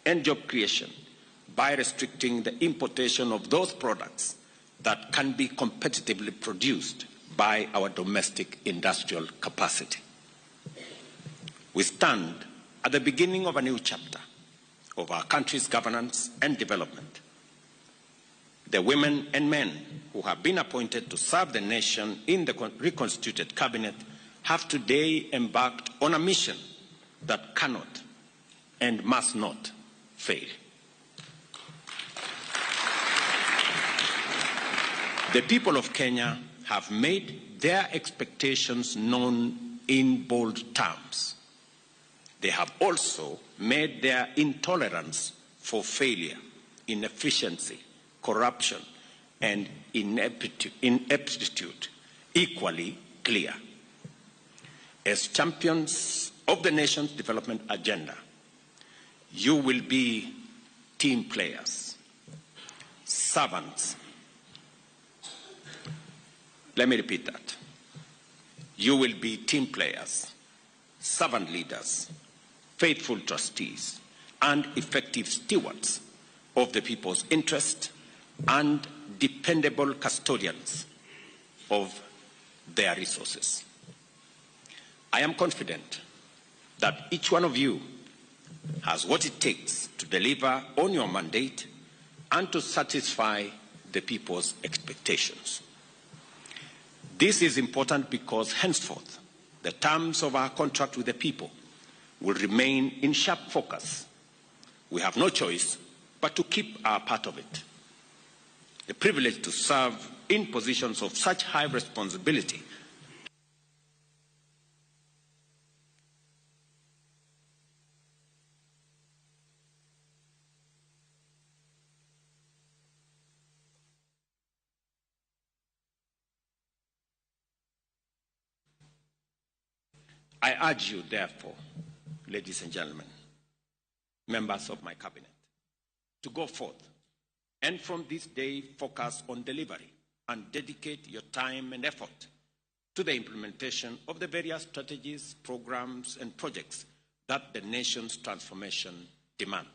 and job creation by restricting the importation of those products that can be competitively produced by our domestic industrial capacity. We stand at the beginning of a new chapter of our country's governance and development. The women and men who have been appointed to serve the nation in the reconstituted Cabinet have today embarked on a mission that cannot and must not fail. The people of Kenya have made their expectations known in bold terms. They have also made their intolerance for failure, inefficiency, corruption, and ineptitude equally clear. As champions of the nation's development agenda, you will be team players, servants. Let me repeat that. You will be team players, servant leaders, faithful trustees, and effective stewards of the people's interest and dependable custodians of their resources. I am confident that each one of you has what it takes to deliver on your mandate and to satisfy the people's expectations. This is important because henceforth, the terms of our contract with the people will remain in sharp focus. We have no choice but to keep our part of it. the privilege to serve in positions of such high responsibility. I urge you, therefore, ladies and gentlemen, members of my cabinet, to go forth and from this day focus on delivery and dedicate your time and effort to the implementation of the various strategies, programs, and projects that the nation's transformation demand.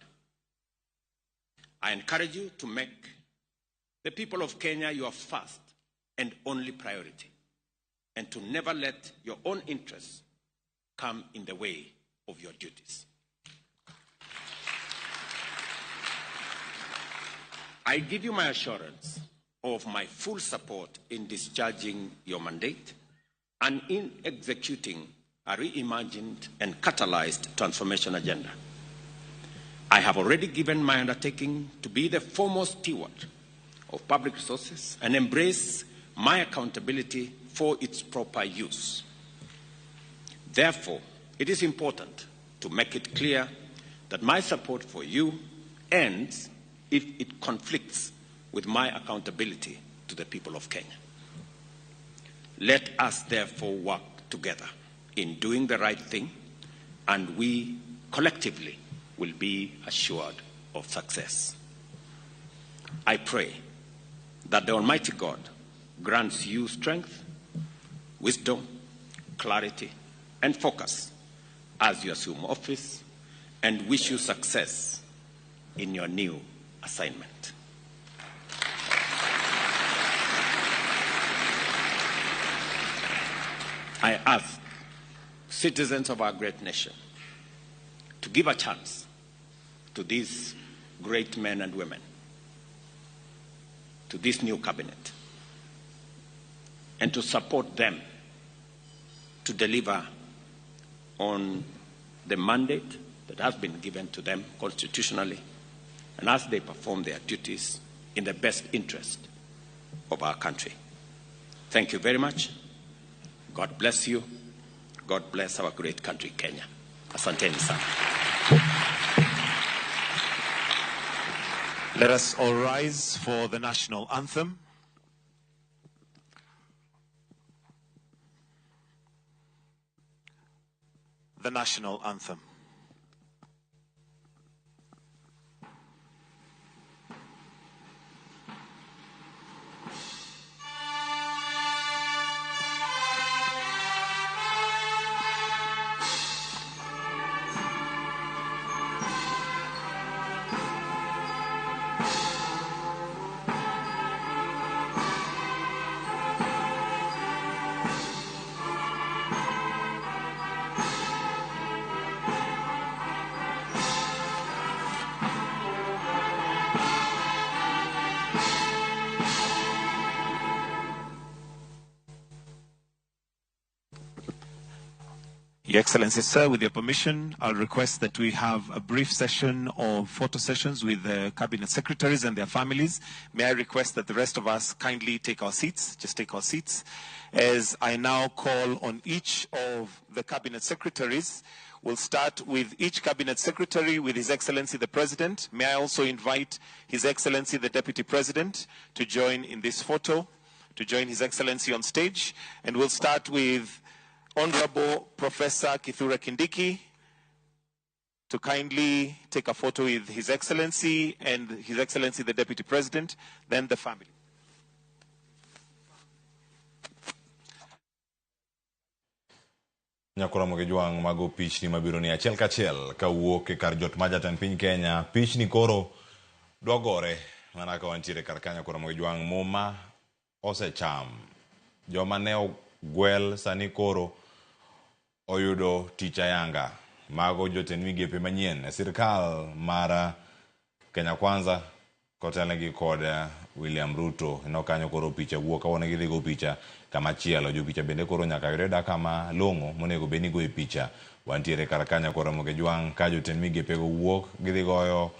I encourage you to make the people of Kenya your first and only priority, and to never let your own interests come in the way of your duties. I give you my assurance of my full support in discharging your mandate and in executing a reimagined and catalyzed transformation agenda. I have already given my undertaking to be the foremost steward of public resources and embrace my accountability for its proper use. Therefore, it is important to make it clear that my support for you ends if it conflicts with my accountability to the people of Kenya. Let us therefore work together in doing the right thing, and we collectively will be assured of success. I pray that the Almighty God grants you strength, wisdom, clarity, and focus as you assume office, and wish you success in your new assignment. I ask citizens of our great nation to give a chance to these great men and women, to this new cabinet, and to support them to deliver on the mandate that has been given to them constitutionally, and as they perform their duties in the best interest of our country. Thank you very much. God bless you. God bless our great country, Kenya. Asanteni sana. Let us all rise for the national anthem. The national anthem. Your Excellency, sir, with your permission, I'll request that we have a brief session of photo sessions with the cabinet secretaries and their families. May I request that the rest of us kindly take our seats, just take our seats, as I now call on each of the cabinet secretaries. We'll start with each cabinet secretary with His Excellency the President. May I also invite His Excellency the Deputy President to join in this photo, to join His Excellency on stage. And we'll start with Honorable Professor Kithure Kindiki to kindly take a photo with His Excellency and His Excellency the Deputy President, then the family. Nyakura Mogejuang mago pichni mabironi achiel kachiel kawuok e kar jot ma jatend piny Kenya. Pichni koro dwagore mana ka wantiere kar ka Nyakura Mogejuang. Muma osecham. Joma ne ogwel sani koro oyudo tich ayanga. Mago jotend migepe manyien e sirkal mar Kenya Kwanza kotelnegi kod William Ruto. No kanyo koro picha wuok kawone gidhi go picha kama chielo. Jo picha bende koro nyaka yure da kama longo monego beni go e picha. Wantiere kar ka Nyakura Mogejuang ka jotend migepe go wuok gidhi goyo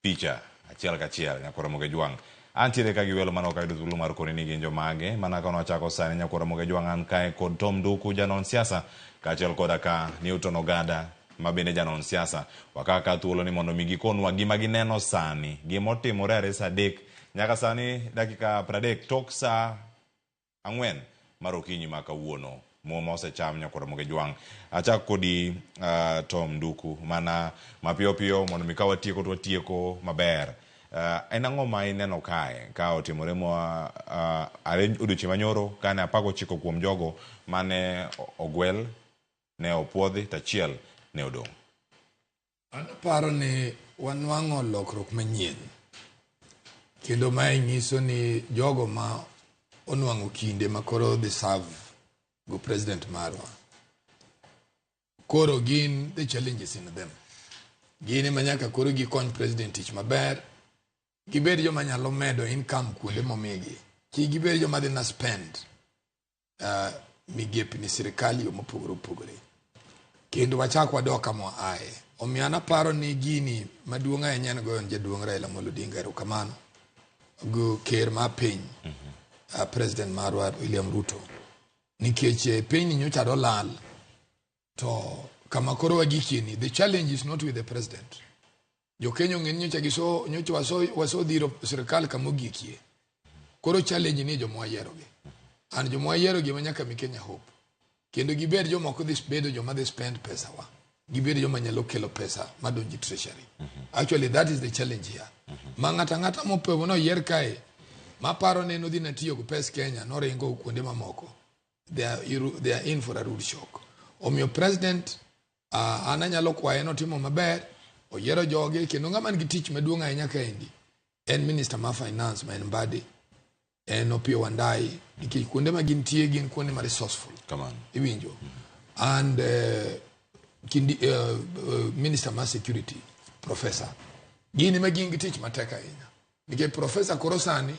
picha achiel kachiel nyakora Ramogi Jwang. Antiere ka giwelo mano ka thuolo mar koni ni ginjo mage mana ka wachako sani nyakora Ramogi Jwang an kae kod Tom Nduku janon siasa kaachiel koda ka Newton Ogada mabende janon siasa wakaka thuolo ni mondo mi gikonwa gima gineno sani gimotimore are saa 3 nyaka sani dakika 30 tok saa 4 mar okinyi ma kawuono. Muma osecham nyakora Ramogi Jwang. Achak kodi Tom Nduku mana mapiyo piyo mondo mi kawatieko to watieko maber. En ang'o ma ineno kae ka otimore mo are odiochieng' manyoro kane apago chiko kuom jogo mane ogwel ne opuodhi tachiel ne odong'. An paro ni wanwang'o lokruok manyien kendo mae nyiso ni jogo ma onwang'o kinde ma koro dhi serve go president marwa koro gin the challenges in them gin ma nyaka koro gikony president tich maber gibed joma nyalo medo income kuonde momigi ki gibed joma dhi na spend migepe ni sirikali yo mopogore opogore kendo wachak wadok kama aye omiyo an aparo ni gini maduong' ahinya en goyo jaduong' Raila Amolo Odinga erokamano go ker ma piny president marwa William Ruto nikech piny nyocha dolal to kama koro wagikieni the challenge is not with the president jo Kenya ng'eny nyocha waso dhiro sirikal kama ogikie koro challenge ni jo mwayierogi an jo mwayierogi manyaka mi Kenya hope kendo gibed jomoko dhi bedo joma dhi spend pesa wa gibed joma nyalo kelo pesa madonji treasury actually that is the challenge here ma ng'ata mopewo no yier kae maparo ne no dhi natiyo go pes Kenya no ringo kuonde mamoko they are in for a rude shock. Omiyo president ananyalo kwaye no timo maber oyiero joge kendo ng'ama nigi tich maduong' ahinya kaendi en minister ma finance ma en Mbadi en Opiyo Wandayi nikech kuonde ma gintie gin kuonde ma resourceful iwinjo and minister ma security professor gini ma gin gi tich matek ahinya nikech professor koro sani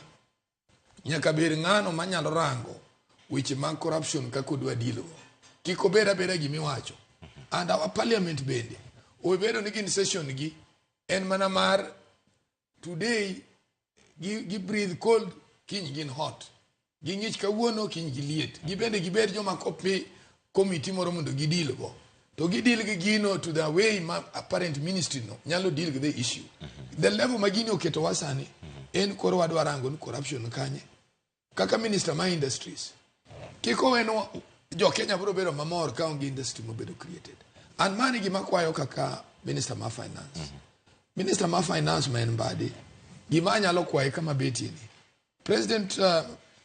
nyaka ber ng'ano manyalo rango weche mag corruption kako dwa dilo kiko beda gimiwacho and our parliament bende obedo ni gin session gi en mana mar today gi breathe cold kiny gin hot gi ng'ich kawuono kiny gi liet gibende gibed joma kopi committee moro mondo gidil go to gidil gi gino to the way ma apparent ministry no nyalo deal with the issue the level ma gini oketo wasani en koro wadwa rango ni corruption kanye kaka minister ma industries kiko weno jo Kenya bro bedo mamor ka onge industry mo bedo created and mani gima kwayo kaka minister ma finance minister ma finance ma en Mbadi gima nyalo kwaye kama beti ni president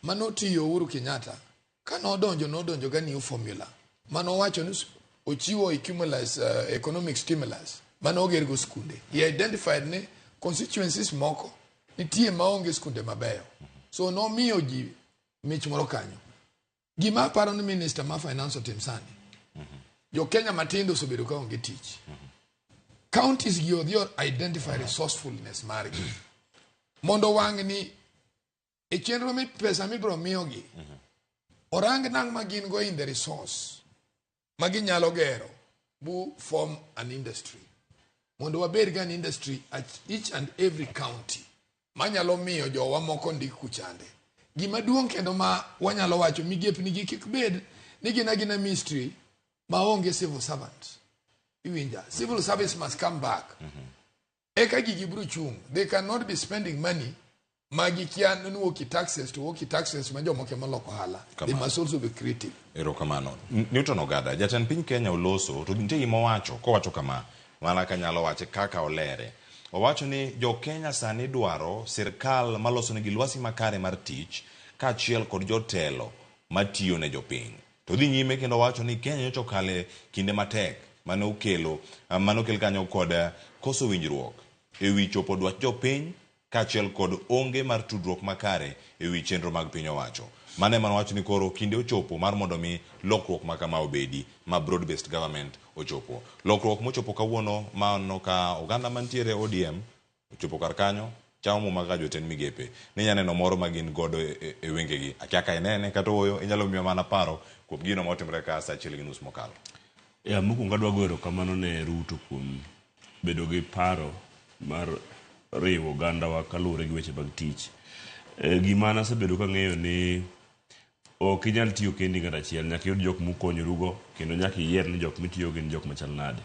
Manoti Uhuru Kenyatta kano donjo ga new formula mano wacho ni ochiwo economic stimulus mano oger go skunde he identified ne constituencies moko nitie maonge skunde mabeyo so no miyo ji mich moro kanyo gima paro ni minister ma finance otim sani jo Kenya matindo sobedo ka onge tich counties gi odhior identify resourcefulness margi mondo wang ni e chenro mi pesa mi bro miyogi orang nang ma gin go in the resource ma ginyalo gero bu form an industry mondo wabed gan industry at each and every county manyalo miyo jowa moko ndik kuchande gima duong' kendo ma wanyalo wacho migepe ni kik bed ni gina ministry maonge civil servants iwinja civil service must come back eka gigi bro chung they cannot be spending money magi kian no woki taxes ma jomo ke maloko hala they must also be creative erokamano Newton Ogada jatend piny Kenya oloso to nitie gima owacho kowacho kama mana kanyalo wache kaka olere owacho ni jo Kenya sani dwaro sirkal maloso negi lwasi makare mar tich kaachiel kod jotelo matiyo ne jopiny to dhi nyime kendo wacho ni Kenya nyocha okale kinde matek manokel kanyo kod koso winjruok ewi chopo dwach jopiny kaachiel kod onge mar tudruok makare ewi chenro mag piny owacho mane wacho ni koro kinde ochopo mar mondo mi lokruok makama obedi ma broad based government ochopo lokruok mochopo kawuono mano ka oganda mantiere ODM ochopo kar kanyo chamo Muma ka jotend migepe ni nyaneno moro magin godo e wengegi akiaka inene kata oyo inyalo miyo mana paro kuom gino motimre ka saa 1:30 mokalo mokwongo adwa goyo kamano ne Ruto kuom bedo gi paro mar riwo ogandawa kaluwore gi weche mag tich. Gima nasebedo ka ng'eyo ni ok inyal tiyo kendi ng'at achiel, nyaka iyud jok mukonyorugo kendo nyaka iyier ni jok mitiyo gin jok machal nade.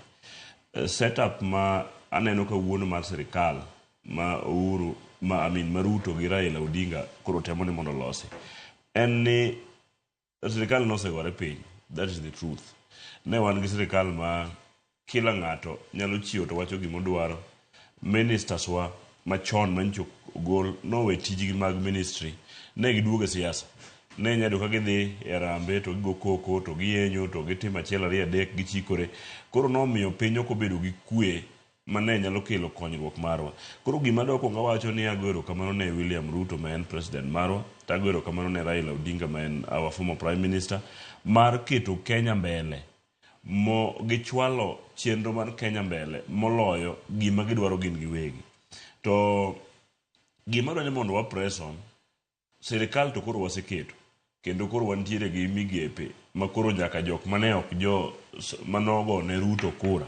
Setup ma aneno kawuono mar sirikal ma Ruto gi Raila Odinga koro temo ni mondo losi en ni sirikal nosegore piny. That is the truth. Ne wan gi sirikal ma kila ng'ato nyalo chiwo to wacho gimodwaro. Ministers wa machon mancho gol nowe tijgi mag ministry ne giduogo e siasa. Ne nyado ka gidhi e rambe to gigo koko to giyenyo to gitimo achiel ariyo adek gichikore. Koro nomiyo piny ok obedo gi kwe mane nyalo kelo konyruok marwa. Koro gima doko ngawacho ni agwero kamano ne William Ruto ma en president marwa, tagwero kamano ne Raila Odinga ma en our former prime minister, mar keto Kenya mbele. Mo gichwalo chenro mar Kenya mbele moloyo gima gidwaro gin giwegi. To gima dwani mondo wa press on sirikal to koro waseketo kendo koro wantiere gi migepe ma koro nyaka jok mane ok jo manogo ne Ruto kura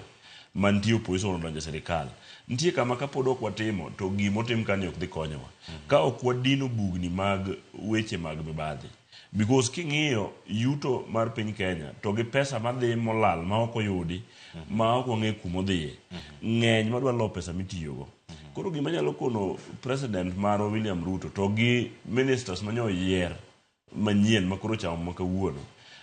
mantie opposition odonjo sirikal. Nitie kama kapod ok watimo to gimotim kani ok dhi konyowa. Ka ok wadino bugni mag weche mag mibadhi. Because king'iyo yuto mar piny Kenya to gi pesa madhi molal ma ok oyudi ma ok wang'e kumodhiye ng'eny madwa lo pesa mitiyogo. Koro gima nyalo kono president mar William Ruto to gi ministers manyo yier manyien makoro chamo makawuono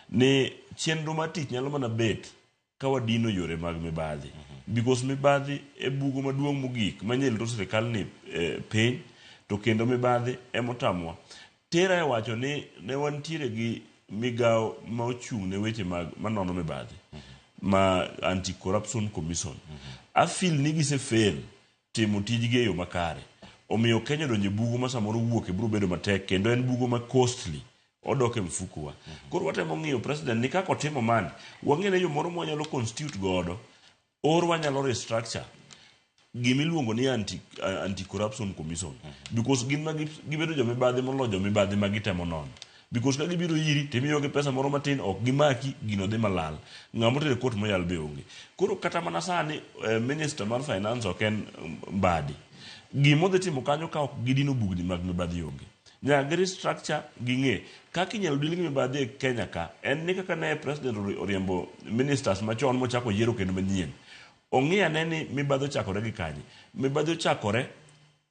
ni chenro mar tich nyalo mana bet ka wadino yore mag mibadhi. Because mibadhi e bugo maduong' mogik manyel to sirikal ni piny to kendo mibadhi emotamwa. Tera e wacho ni ne wantiere gi migao ma ochung' ne weche mag manono mibadhi ma Anti-Corruption Commission. Afil ni gisefail timo tijgi e yo makare. Omiyo Kenya donje bugo ma samoro wuok e biro bedo matek kendo en bugo ma costly. Odok e mfukuwa. Koro watemo ng'iyo president ni kako timo mani. Wang'ene yo moro mwanyalo constitute godo or wanyalo restructure gimiluongo ni Anti-Corruption Commission. Because gin ma gibedo jo mibadhi molo jo mibadhi ma gitemo nono. Because ka gibiro yiri timiyo gi pesa moro matin ok gimaki gino dhi malal. Ng'amo tere kot moyal be onge. Koro kata mana sani minister mar finance ok en Mbadi. Gimo dhi timo kanyo ka ok gidino bugni mag mibadhi onge. Nyaka restructure ging'e kaka inyalo dil gi mibadhi e Kenya ka en ni kaka ne president oriembo ministers machon mochako yiero kendo manyien. Ong'e ane ni mibadhi ochakore gi kanye. Mibadhi ochakore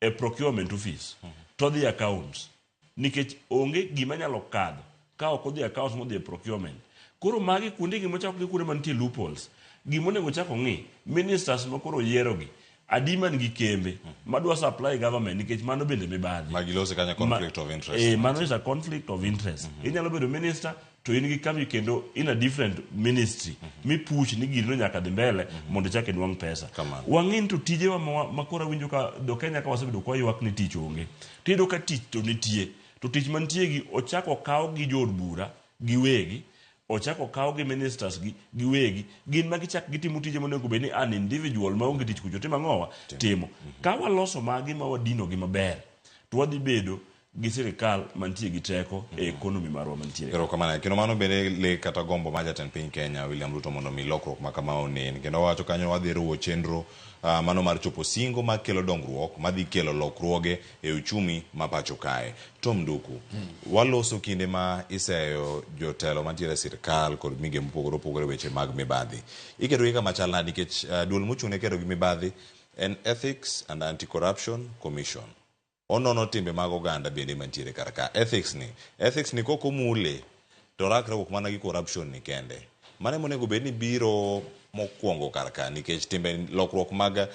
e procurement office to dhi accounts. Nikech onge gima nyalo kadho ka ok odhi accounts modhi e procurement. Koro magi kuonde gima ochako gi kuonde mantie loopholes. Gima onego chako ng'i ministers ma koro yierogi adiman gi kembe madwa supply government nikech mano bende mibadhi. Magilose kanya conflict of interest. Mano is a conflict of interest. Inyalo bedo minister to in gi kambi kendo in a different ministry. Mi push ni gino nyaka dhi mbele mondo chake nwang' pesa. Wang'in to tijewa makora winjo ka do Kenya ka wasebedo kwa ywak ni tich onge. Tido ka tich to nitie. To tich mantie gi ochako kawo gi jod bura giwegi. Ochako kawo gi ministers gi wegi gin ma gichak gitimo tije monego bed ni an individual ma onge tich kucho timo ng'owa timo. Ka waloso magi ma wadino gi maber to wadhi bedo gi sirikal mantie gi teko e economy marwa mantie. Ero kamano kendo mano bende le kata gombo ma jatend piny Kenya William Ruto mondo mi lokruok ma kama onen kendo wacho kanyo wadhi ruwo chenro mano mar chopo singo ma kelo dongruok ma dhi kelo lokruoge e uchumi ma pacho kae. Tom Nduku waloso kinde ma iseyo jotelo mantiere sirikal kod mige mopogore weche mag mibadhi. Iketo gi kama chal nade nikech duol mochung' ne keto gi mibadhi en Ethics and Anti-Corruption Commission. Onono timbe mag oganda bende mantiere karaka. Ethics ni koko mule to rakre ok mana gi corruption ni kende. Mane monego bed ni biro mokwongo karaka nikech timbe lokruok mag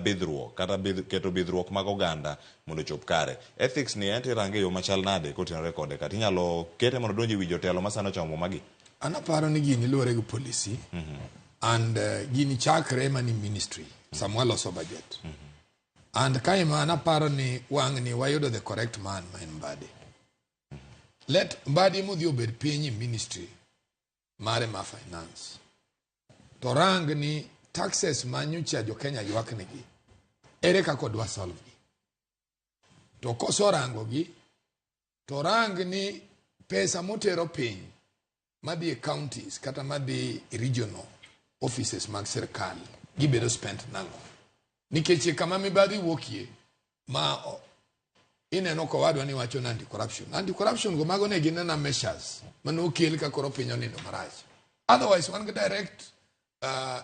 bidhruok kata keto bidhruok mag oganda mondo chop kare. Ethics ni ente range yo machal nade kotenore kode kata inyalo kete mondo donje wi jotelo masano chamo magi. Anaparo ni gini luore gi policy and gini chakre mani ministry samwa loso budget. And kaima anaparo ni wang ni wayudo the correct man ma en Mbadi. Let Mbadi mudhi obed piny ministry mare ma finance. To rang ni taxes ma nyocha jo Kenya ywak negi. Ere kako dwa solve gi. To koso rango gi to rang ni pesa motero piny madhi e counties kata madhi regional offices mag sirkal gibedo spent nango. Nikech kama mibadhi wokie ma ineno ko wadwa ni wacho anti corruption. Anti corruption go mago ne ginena measures mano kel ka koro piny onindo marach. Otherwise one direct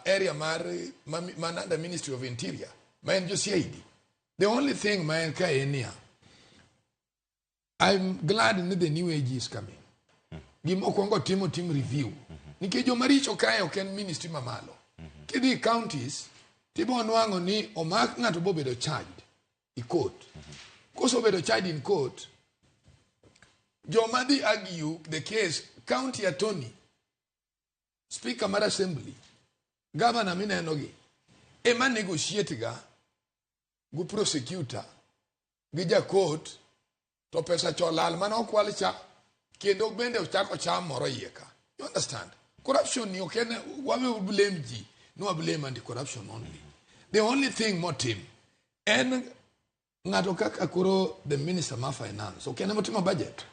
area man under Ministry of Interior man just CID. The only thing man ka enia, I'm glad that the new age is coming. Gimo kongo team review. Nike jo maricho kae oken ministry mamalo. Kidi counties tibo nwango ni omak ngato bobedo charged in court. Koso bedo charged in court. Jo madi argue the case county attorney, speaker mar assembly, governor minenogi ema negotiate ga gu prosecutor gi ja court to pesa cholal mano kwal cha kendo bende ochako cham moro yeka. You understand? Corruption ni okene wawe blame ji, no blame anti-corruption only. The only thing more team en ngato kaka kuro the minister ma finance okene motima budget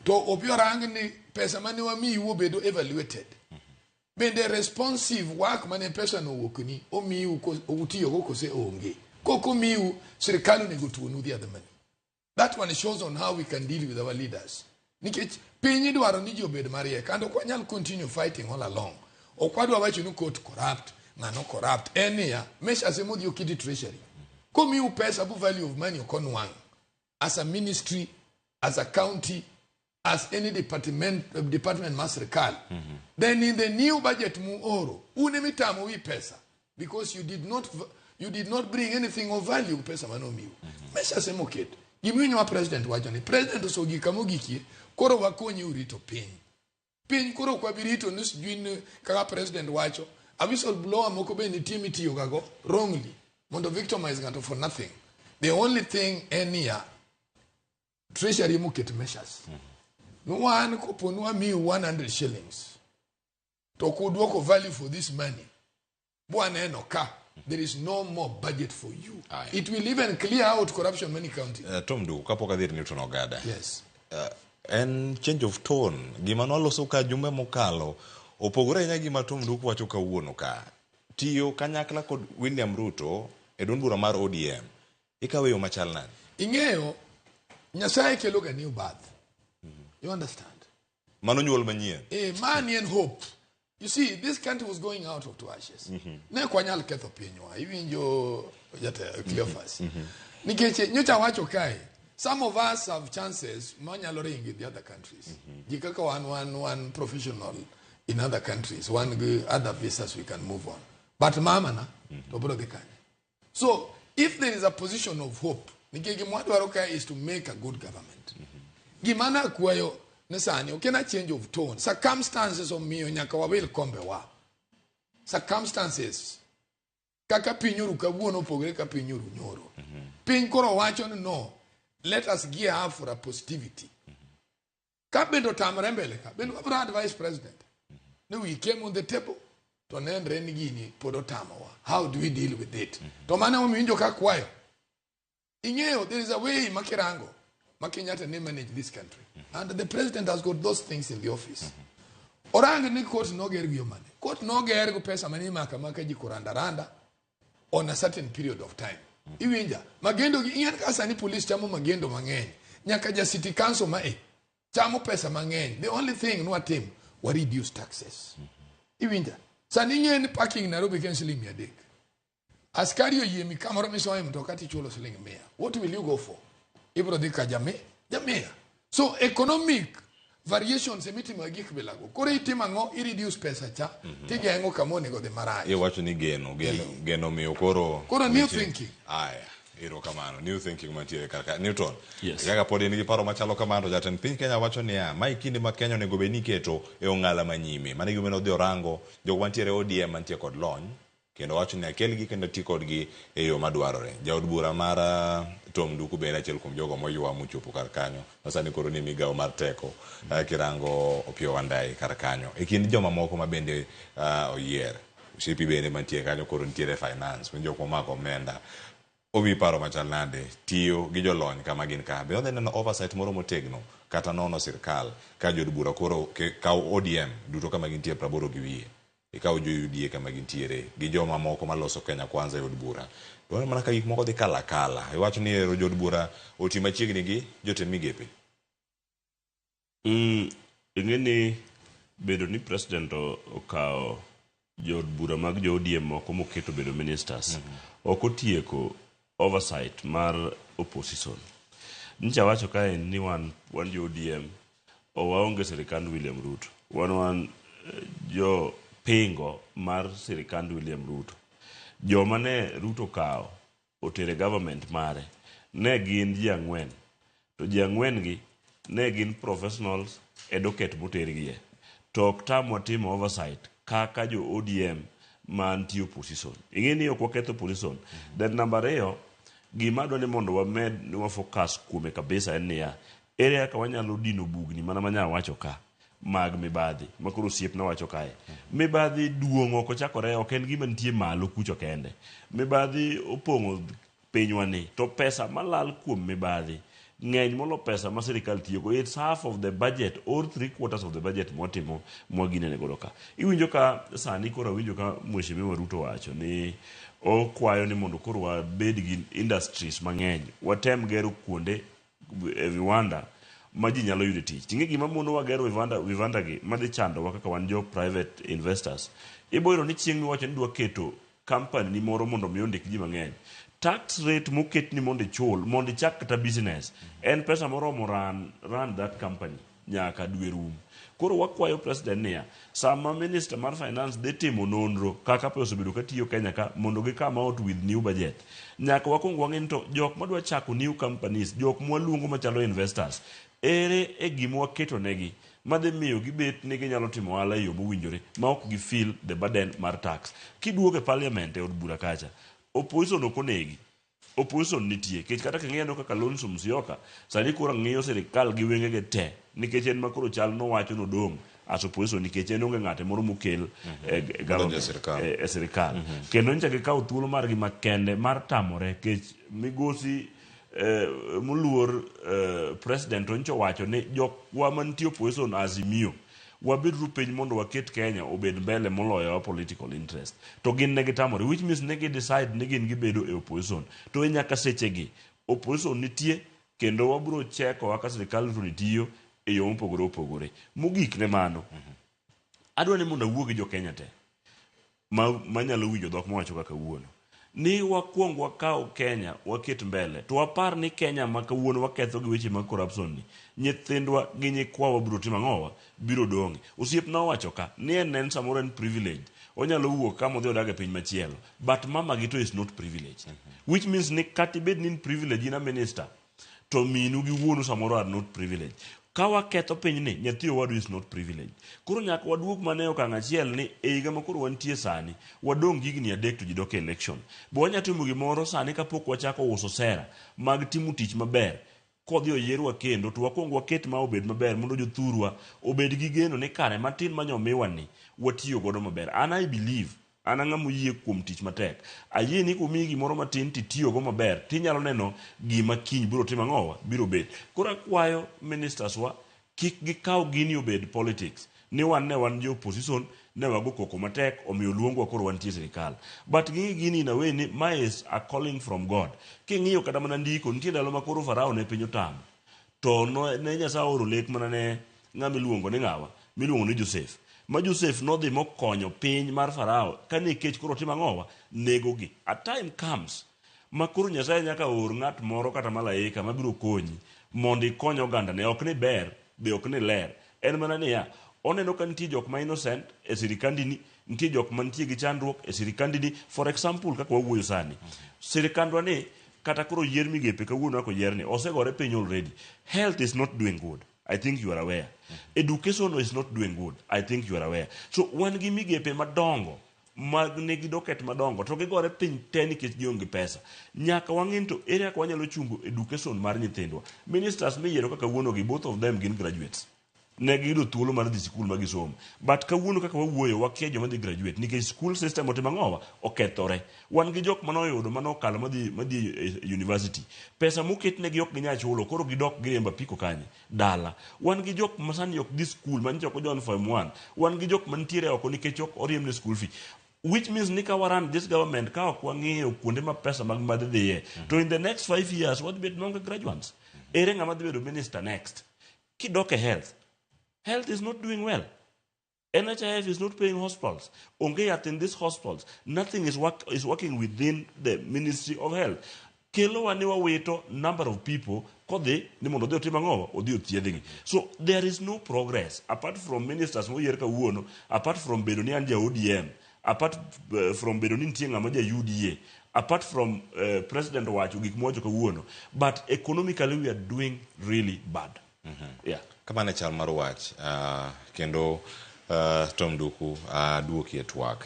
to obiorang ni pesa mane wami bedo evaluated. Bende responsive work mane pesa no wokni omiu ko utiyo go kose onge koko miu serikali nego tuonu the other money. That one shows on how we can deal with our leaders. Nikech pinyi dwaro ni jo bed marie kando kwa nyal continue fighting all along. Okwadwa wacho no court corrupt, ngano corrupt enia mesha semo dio kidi treasury. Ko miu pesa bu value of money okonwang. As a ministry, as a county, as any department mastercard. Then in the new budget mu oro unemitamo wi pesa because you did not bring anything of value pesa manomiu. Mesha semo kid. Giminyo wa president wajoni. President sogi kamogiki koro wakonyi urito piny. Piny koro kwa birito nus juin kaka president wacho. A whistleblower moko be ni timiti yogago wrongly. Mondo victimize gato for nothing. The only thing enia treasury muket measures. No one koponua mi 100 shillings. To kudwoko value for this money. Bwana enoka. There is no more budget for you. Aye. It will even clear out corruption in many counties. Tom du kapo kadhir ni Newton Ogada. Yes. En change of tone. Gima noloso ka jumbe mokalo. Opogore nya gima Tom du wacho kawuono ka. Tiyo kanyakla kod William Ruto e duond bura mar ODM. Ikaweyo machal nani? Ing'eyo Nyasaye kelo ga new birth. You understand? Mano nyuol manyien. Man in hope. You see, this country was going out of two ashes. Ne kwanyal ketho pinywa. Iwinjo Cleophas. Nikeche nyocha wacho kai. Some of us have chances manyalo ring in the other countries. Jikaka one professional in other countries. Other visas we can move on. But mama na tobro de kanya. So, if there is a position of hope, nikeke mwadwaro kai is to make a good government. Gimana kuwayo nesani okena change of tone. Circumstances of miyo nyaka wawil kombe wa. Circumstances. Kaka pinyuru kabuono pogre ka pinyuru nyoro. Piny koro wacho no. Let us gear up for a positivity. Kabendo tamrembele ka. Bendo wabra advice president. No, we came on the table. To nendre nigini podo tamawa. How do we deal with it? To mana uminjo kakwayo. Ingeo, there is a way makirango. Makinyata ne manage this country. And the president has got those things in the office. Orang ni court no gergi yomane. Court no gergo pesa mani maka jikuranda on a certain period of time. Iwinja. Magendo inyan kasa ni police chamo magendo mangeny. Nyaka ja city council chamo pesa mangeny. The only thing no team were reduce taxes. Iwinja. Saninye ni parking Nairobi ken shilingi 100. Askari yemi kamera miso mtokati chulo shilingi 100. What will you go for? Ibro dika jamea. So economic variations emiti magik belago. Kore itima ngo reduce pesa cha. Tige ngo kamone go de maraji. Ye wacho ni geno miyo koro new thinking. Aya. Iro kamano new thinking mantiere kaka Newton. Yes. Kaka podi nigi paro machalo kamano jatend piny Kenya wacho niya mai kinde ma Kenya onego bed ni keto e ong'ala manyime. Mane gimeno dhi orango jogo mantiere ODM mantie kod lony kendo wacho ni akelgi kendo ti kodgi e yo madwarore. Jaod bura mar Tom Duku bende achiel kuom jogo moywa muchopo kar kanyo. Sasa ni koro ni migawo mar teko kirango Opiyo Wandayi kar kanyo. E kind joma moko ma bende oyier. Shipi bende mantie kanyo koro nitiere finance. Joko mako omenda. Obi paro machal nade tiyo gi jolony kama gin ka. Be neno oversight moro motegno kata nono sirkal ka jod bura koro ka ODM duto kama gintie 80 gi wiye. ikaw jo UDA kama gintiere gi joma moko maloso Kenya Kwanza yod bura. To mana ka gik moko dhi kala kala. Iwacho ni ero jod bura oti machiegni gi jotend migepe. Ing'eni bedo ni president okawo jod bura mag jo ODM moko moketo bedo ministers ok otieko oversight mar opposition. Ncha wacho kae ni wan jo ODM waonge sirikand William Ruto. Wan jo pingo mar sirikand William Ruto. Joma ne Ruto kawo otere government mare ne gin ji ang'wen. To ji ang'wen gi ne gin professionals educate motergie. To ok tamwa timo oversight kaka jo ODM mantie opposition. Ing'eni ok waketho opposition. Then number 2, gima adwa ni mondo wamed ni wafocus kuome kabisa en niya, ere kaka wanyalo dino bugni mana manya wacho ka mag mibadhi makoro osiep na wacho kae. Mibadhi duong' ok ochakore, ok en gima nitie malo kucho kende. Mibadhi opong'o pinywani, to pesa malal kuom mibadhi ng'eny molo pesa ma sirikal tiyogo. It's half of the budget or 3/4 of the budget mwatimo mwaginene godo ka. Iwinjo ka sani koro winjo ka Mheshimiwa Ruto wacho ni okwayo ni mondo koro wabed gi industries mang'eny, watem gero kuonde viwanda ma ji nyalo yude tich. Ting'e gima mono wagero viwanda gi madhi chandowa kaka wan jo private investors. Iboyro ni chieng' miwacho ni dwa keto company ni moro mondo mi ondik ji mang'eny. Tax rate moket ni mondo ichul mondo ichak kata business en pesa moromo run that company nyaka dwe rum. Koro wakwayo president niya, sama minister mar finance dhi timo nonro kaka pesa osebedo katiyo Kenya ka mondo gi come out with new budget, nyaka wakwong wang'e to jok madwa chako new companies, jok mwaluongo machalo investors, ere e gima waketo negi madhi miyo gibet ni ginyalo timo ohala e yo mowinjore ma ok gi feel the burden mar tax. Kiduogo e parliament e od bura kacha, opposition ok onegi. Opposition nitie. Kech kata king'eno kaka Lonso Musyoka, sani koro ng'iyo sirikal gi wengege te. Nikech en makoro chal nowacho nodong' as opposition nikech en onge ng'ate moro mokel e sirikal. Kendo ncha gikawo thuolo margi makende mar tamore. Kech migosi moluor president oncho wacho ni jokwa mantie opposition Azimio wabedru piny mondo waket Kenya obed mbele moloyo wa political interest. To gin ne gitamore, which means ne decide ni gin gibedo e opposition. To nyaka sechegi opposition nitie kendo wabro cheko kaka sirikal to nitiyo e yo mopogore opogore. Mogik ne mano, adwa ni mondo awuo gi jo Kenya te manyalo winjo dhok mawacho kaka wuono. Ni wakwong wakaw Kenya waket mbele. To wapar ni Kenya ma kawuono waketho gi weche mag corruption ni. Nyithindwa gi nyikwawa biro timo ang'owa, biro dong'e. Osiepna wacho ka ni en samoro en privilege. Onyalo wuok kama odhi odag e piny machielo. But mama gi to is not privileged. Which means ni kati bed ni privilege in a minister, to minu gi wuonu samoro are not privileged. Ka waketho piny ni, nyathi owadu is not privileged. Koro nyaka waduog mane okang' achiel ni e higa ma koro wantie sani, wadong' gigni 3 to ji dok election. Bo wanyatimo gimoro sani kapok wachako uso sera mag timo tich maber. Kodhi oyierwa kendo to wakwong waket ma obed maber mondo jothurwa obed gi geno ni kare matin manyomiwa ni watiyo godo maber. I believe an ang'amo yie kuom tich matek. Ayie ni kumiyi gimoro matin titiyo go maber, tinyalo neno gima kiny biro timo ang'owa biro bet. Koro akwayo ministers wa kik gikaw gini obed politics. Ni wan jo opposition, ne wago koko matek, omiyo luongwa koro wantie sirikal. But gini in a way ni ma is a calling from God. King'iyo kata mana ndiko, nitie ndalo ma koro Farao ne piny otamo. To ne Nyasaye oro lek mana ne ng'ama iluongo ni ng'awa, miluongo ni Joseph. Ma Joseph nodhi mokonyo piny mar Farao kane kech koro timo ang'owa, negogi. A time comes ma koro Nyasaye nyaka or ng'at moro kata malaika mabiro konyi mondo ikony ogandane. Ok ni ber, be ok ni ler. En mana niya, oneno ka nitie jok ma innocent e sirikandini, nitie jok mantie gi chandruok e sirikandini. For example, kaka wawuoyo sani, sirikandwa ni kata koro yier migepe kawuono ako yier ni osegore piny already. Health is not doing good. I think you are aware. Education is not doing good. I think you are aware. So wan gi migepe madongo mag negi docket madongo to gigore piny te nikech gionge pesa. Nyaka wang'in to ere kaka wanyalo chungo education mar nyithindwa. Ministers miyiero kaka wuono gi, both of them gin graduates. ne giyudo thuolo mar dhi sikul ma gisomo. But kawuono kaka wawuoyo wakia joma dhi graduate nikech school system otima ng'owa okethore. Wan gi jok manoyudo manokalo madhi university. Pesa moketnegi ok ginyal chulo, koro gidok giriemba piko kanye dala. Wan gi jok masani ok dhi school, manyicho ok ojon form 1. Wan gi jok mantiere oko nikech ok oriemne school fee. Which means ni ka waran this government ka ok wang'iyo kuonde ma pesa mag madhi dhiye. To in the next 5 years wadhi bedo nonge graduates. Ere ng'ama dhi bedo minister next? Kidok e health. Health is not doing well. NHIF is not paying hospitals. Onge yath in these hospitals. Nothing is working within the Ministry of Health. Kelo wani wawito number of people kodhi ni mondo odhi otim ang'o odhi othiedhgi. So there is no progress apart from ministers moyier kawuono, apart from bedo ni an ja ODM, apart from bedo ni nitie ng'ama ja UDA, apart from president wacho gik mowacho kawuono, but economically we are doing really bad. Yeah. Kamane chal mar wach kendo Tom Duku duoki e TWAK.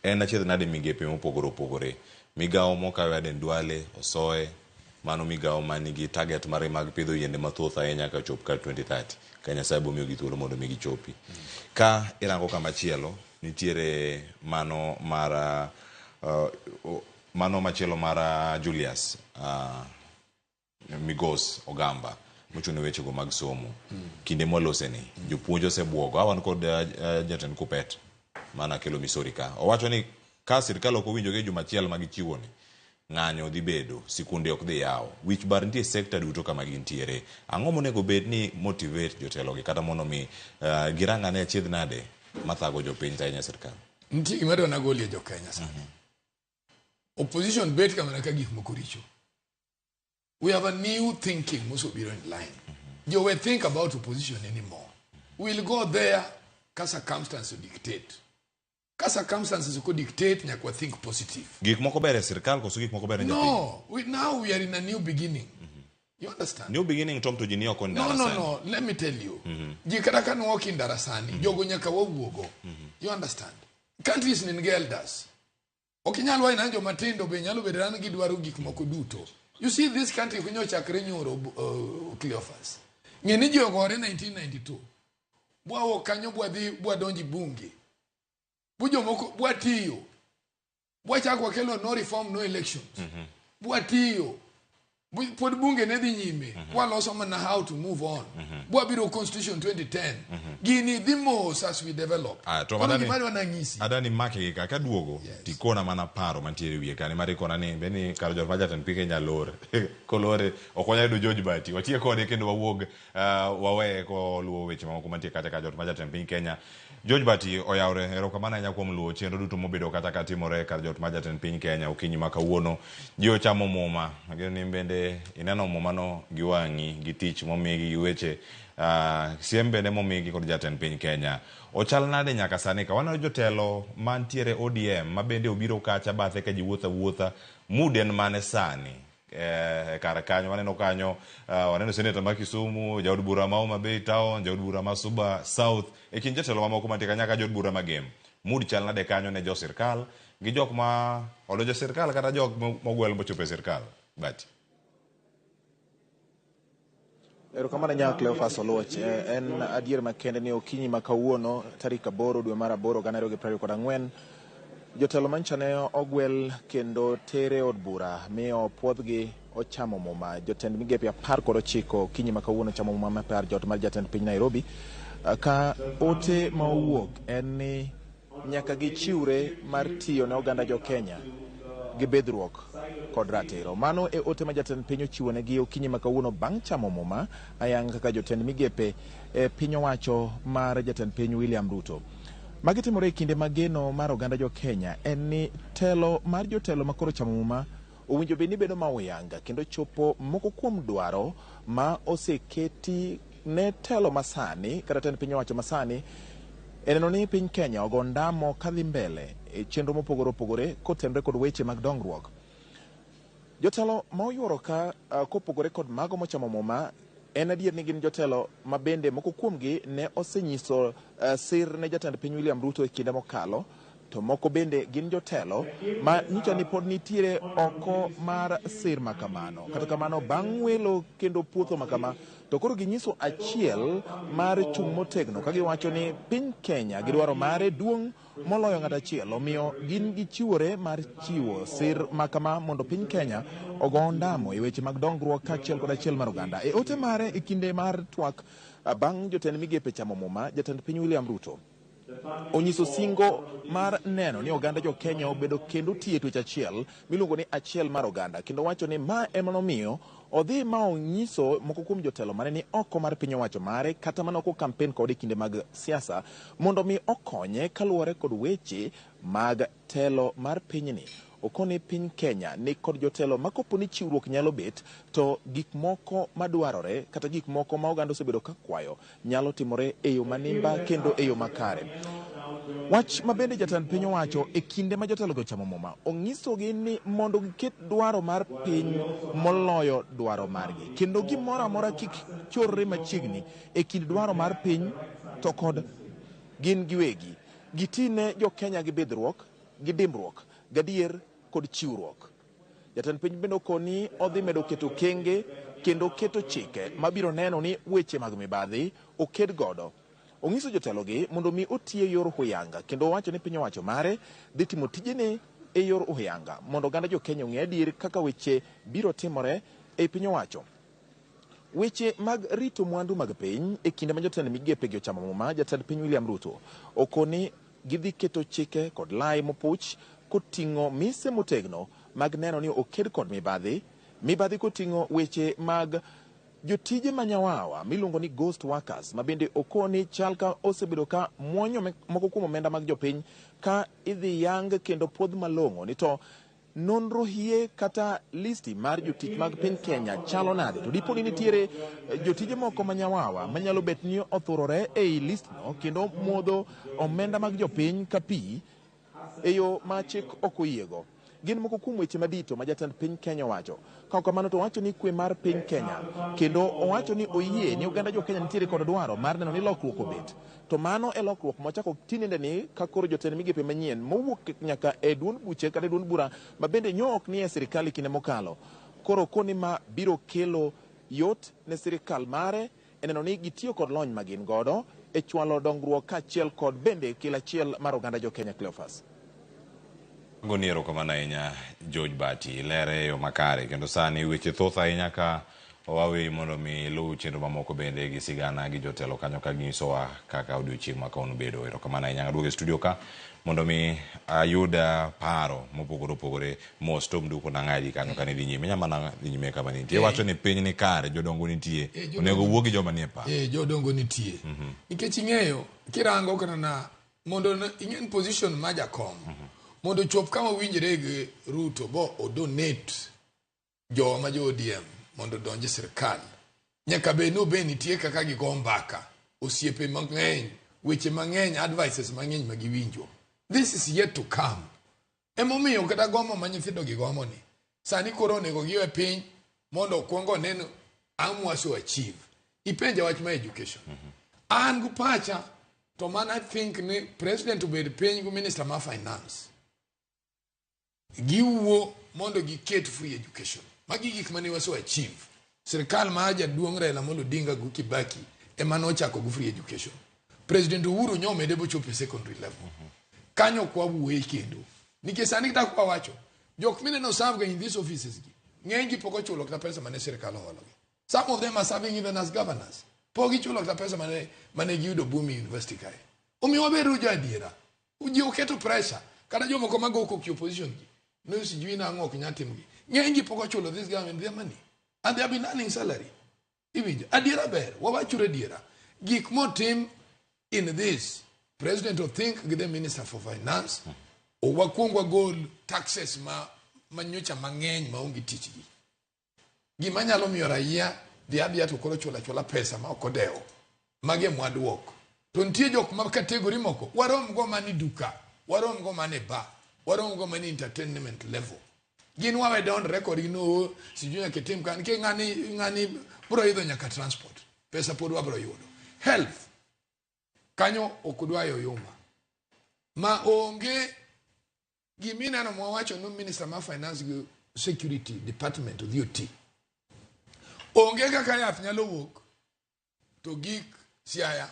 En achiedh nade migepe mopogore opogore. Migao mokawe Aden Duale, Osoe, mano migao manigi target mare mag pidho yiende mathoth ahinya ka chop ka 2030. Ka Nyasaye bomiyo gi thuolo mondo migi chopi. Ka irango kamachielo nitiere mano machielo mara Julius Migos Ogamba mochune weche go mag somo. Kinde molose ni jopuonj osebuogo. Awan kod Jotend Kupet mana kelo Misori ka. Owacho ni ka sirkal ok owinjo gi juma achiel mag chiwo ni ng'anyo dhi bedo, sikunde ok dhi yawo. Wich bar nitie sector duto kama gintiere. Ang'o monego bed ni motivate jotelo gi kata mondo mi girang'ane achiedh nade mathago jopiny tainya sirkal? Nitie gima dwana golie jo Kenya sani. Opposition bet kama ka gik moko richo. We have a new thinking mosobiro in line. You will think about opposition anymore. We'll go there ka circumstances dictate. Ka circumstances could dictate nyakwa think positive. Gik moko bere sirkal koso gik moko bere japiny? No, now we are in a new beginning. You understand? New beginning tom to jini oko darasani. No. Let me tell you. Jikata kan walk in darasani. Jogo nyaka wawuogo. You understand? Countries nigi elders. Okinyal wa inanjo matindo be nyalo bedo ran gi dwaro gik moko duto. You see this country kunyo chakre nyoro Cleophas. Ngeni jogore 1992. Bwa kanyo bwa donji bunge. Bujo moko bwa tiyo. Bwa chakwa kelo no reform no elections. Bwa tiyo. Pod bunge ne dhi nyime. Bwa loso mana how to move on. Bwa biro constitution 2010. Gini the most as we develop. Adani make ka duogo tikona mana paro mantiere wiye kane mari kona ni beni kar jot majatan pike nyalore kolore okonya do George Bati watie kode kendo wawuog wawe ko luwo weche mamoko mantie kata ka jot majatan piny Kenya. George Bati oyawre erokamano nya kuom luwo chenro duto mobedo kata ka timore kar jot majatan piny Kenya okinyi makawuono. Ji ochamo muma ageno ni bende ineno muma no gi wangi gi tich momigi gi weche siembe ne momigi kod jatend piny Kenya. Ochal nade nyaka sani ka wana jotelo mantiere ODM mabende obiro kacha bathe ka ji wuotha muden mane sani kar kanyo waneno kanyo waneno senator ma Kisumu, jaod bura ma Homa Bay Town, jaod bura ma Suba South kin jotelo mamoko mantie kanya ka jaod bura ma Gem. Mood chal nade kanyo ne jo sirkal gi jok ma odonjo sirkal kata jok mogwel mochopo sirkal. But erokamano nya Cleophas Oluoch. En adier makende ni okinyi makawuono tarik 8 dwe mar 8 2024 jotelo manchane ogwel kendo tere od bura miyo puodhgi ochamo muma. Jotend migepe 19 okinyi makawuono chamo muma mapar jot mar jatend piny Nairobi ka ote mawuok en ni nyaka gichiwre mar tiyo ne oganda jo Kenya gi bedruok kod ratiro. Mano e ote ma jatend piny ochiwo ne gi okinyi makawuono bang' chamo muma ayang kaka jotend migepe piny owacho mar jatend piny William Ruto. Magitimore e kinde mageno mar oganda jo Kenya en ni telo mar jotelo makoro chamo muma owinjo bed ni bedo mawuyanga kendo chopo moko kuom dwaro ma oseketi ne telo masani kata tend piny owacho masani eneno ni piny Kenya ogo ndamo kadhi mbele e chenro mopogore opogore kotenre kod weche mag dongruok. Jotelo ma oyuoro ka kopogore kod mago mochamo muma en adier ni gin jotelo mabende moko kuomgi ne osenyiso sir ne jatend piny William Ruto e kinde mokalo to moko bende gin jotelo ma nyicha ni pod nitiere oko mar sir makamano. Kata kamano bang' welo kendo puotho makama to koro ginyiso achiel mar chung' motegno ka giwacho ni piny Kenya gidwaro mare duong' moloyo ng'at achiel, omiyo gin gichiwore mar chiwo sir makama mondo piny Kenya ogo ndamo e weche mag dongruok kaachiel kod achiel mar oganda. E ote mare e kinde mar twak bang' jotend migepe chamo muma, jatend piny William Ruto onyiso singo mar neno ni oganda jo Kenya obedo kendo tiyo twech achiel miluongo ni achiel mar oganda, kendo wacho ni ma ema nomiyo odhi ma onyiso moko kuom jotelo mane ni oko mar piny owacho mare kata mana oko kampen kod e kinde mag siasa mondo mi okonye kaluwore kod weche mag telo mar pinyni. Okone piny Kenya ni kod jotelo makopo ni chiwruok nyalo bet to gik moko madwarore kata gik moko ma oganda osebedo ka kwayo nyalo timore e yo manimba kendo e yo makare. Wach mabende jatend piny owacho e kinde ma jotelo go chamo muma onyisogi ni mondo giket dwaro mar piny moloyo dwaro margi, kendo gimoro amora kik chorre machiegni e kind dwaro mar piny to kod gin giwegi. Gitine jo Kenya gi bidhruok, gi dimbruok, gadier kod chiwruok. Jatend piny bende okoni odhi medo keto kenge kendo keto chike mabiro neno ni weche mag mibadhi oked godo. Onyiso jotelogi mondo mi otie yor huyanga, kendo owacho ni piny owacho mare dhi timo tijene e yor huyanga mondo oganda jo Kenya ong'e adier kaka weche biro timore e piny owacho. Weche mag rito mwandu mag piny e kinde ma jotend migepe gi ochamo muma, jatend piny William Ruto okoni gidhi keto chike kod lai mopuch koting'o mise motegno mag neno ni oked kod mibadhi koting'o weche mag jotije manyawawa miluongo ni ghost workers, ma bende okoni chal ka osebedo ka muonyo moko kuom omenda mag jopiny ka idhi yang kendo puodh malong'o ni to nonro hie kata listi mar jotich mag piny Kenya chalo nade, to dipo ni nitiere jotije moko manyawawa manyalo bet ni othurore ei listno kendo modho omenda mag jopiny ka pi e yo ma chik ok oyiego. Gin moko kuom weche madito ma jatend piny Kenya wacho. Ka kamano to wacho ni kwe mar piny Kenya, kendo owacho ni oyie ni oganda jo Kenya nitiere kod dwaro mar neno ni lokruok obet. To mano e lokruok mochako tinende ni ka koro jotend migepe manyien mowuok nyaka e duond buche kata e duond bura ma bende nyo ok ni e sirikal kinde mokalo. Koro koni ma biro kelo yot ne sirikal mare e neno ni gitiyo kod lony ma gin godo e chwalo dongruok kaachiel kod bende kelo achiel mar oganda jo Kenya. Cleophas Goniero kamana ahinya George Bati lere yo makare, kendo sani weche thoth ahinya ka wawe mondo mi luw chenro mamoko bende gi sigana gi jotelo kanyo ka ginyisowa kaka odiochieng' ma kawuono bedo. Erokamano ahinya aduogo e studio ka mondo mi ayuda paro mopogore opogore mos tom duko nang'adi kanyo ka ne dhi nyime nyamana dhi nyime kama nitie. Wacho ni piny ni kare, jodongo nitie, onego wuo gi joma nie pa. Jodongo nitie. Nikech ing'eyo kirango kana na mondo ing'en position ma jakom mondo chop kama winjre gi Ruto bo odonate joma jo ODM mondo donje sirkal, nyaka be no be nitie kaka gigo mbaka, osiepe mang'eny, weche mang'eny, advices mang'eny ma giwinjo. This is yet to come. Emomiyo kata gomo ma nyithindo gi gomo ni sani koro onego giwe piny mondo kwongo neno amwaso achieve. Ipenja wach ma education. An gu pacha to man I think ni president obed piny gu minister ma finance giwuo mondo giket free education. Magi gik mane waso achieve. Sirikal ma jaduong' Raila Amolo Odinga gu Kibaki ema nochako gu free education. President Uhuru nyomede bochopo secondary level. Kanyo kwa wuoye kendo. Nikech sani kita kwa wacho jok mine no serve in these offices gi ng'eny gi poko chulo kata pesa mane sirikal ohologi. Some of them are serving even as governors. Pogi chulo kata pesa mane giyudo Bumi University kae. Omiyo wabedo jo adiera. Uji oketo pressure kada jomoko mago ko opposition gi. No sijui na ng'ok nyatim gi. Ng'eny gi poko chulo this government their money. And they have been earning salary. Iwinjo adiera ber, wawachure adiera. Gik motim in this, President will think with the Minister for Finance, o wakwongwa goal taxes ma nyocha mang'eny maonge tich gi. Gima nyalo miyo raia dhi abia to koro chula pesa ma ok odewo. Mage mwaduok. To nitie jok ma kategori moko warom go mani duka, warom go mani bar, warom go mani entertainment level. Gin wawe don record ino sijui ya ketim kan ke ngani bro idho nyaka transport. Pesa pod wabro yudo. Health kanyo okudwa yoyoma. Ma onge Gimina no mwawacho no Minister ma Finance Security Department of UT. Onge kaka yath nyalo wuok to gik Siaya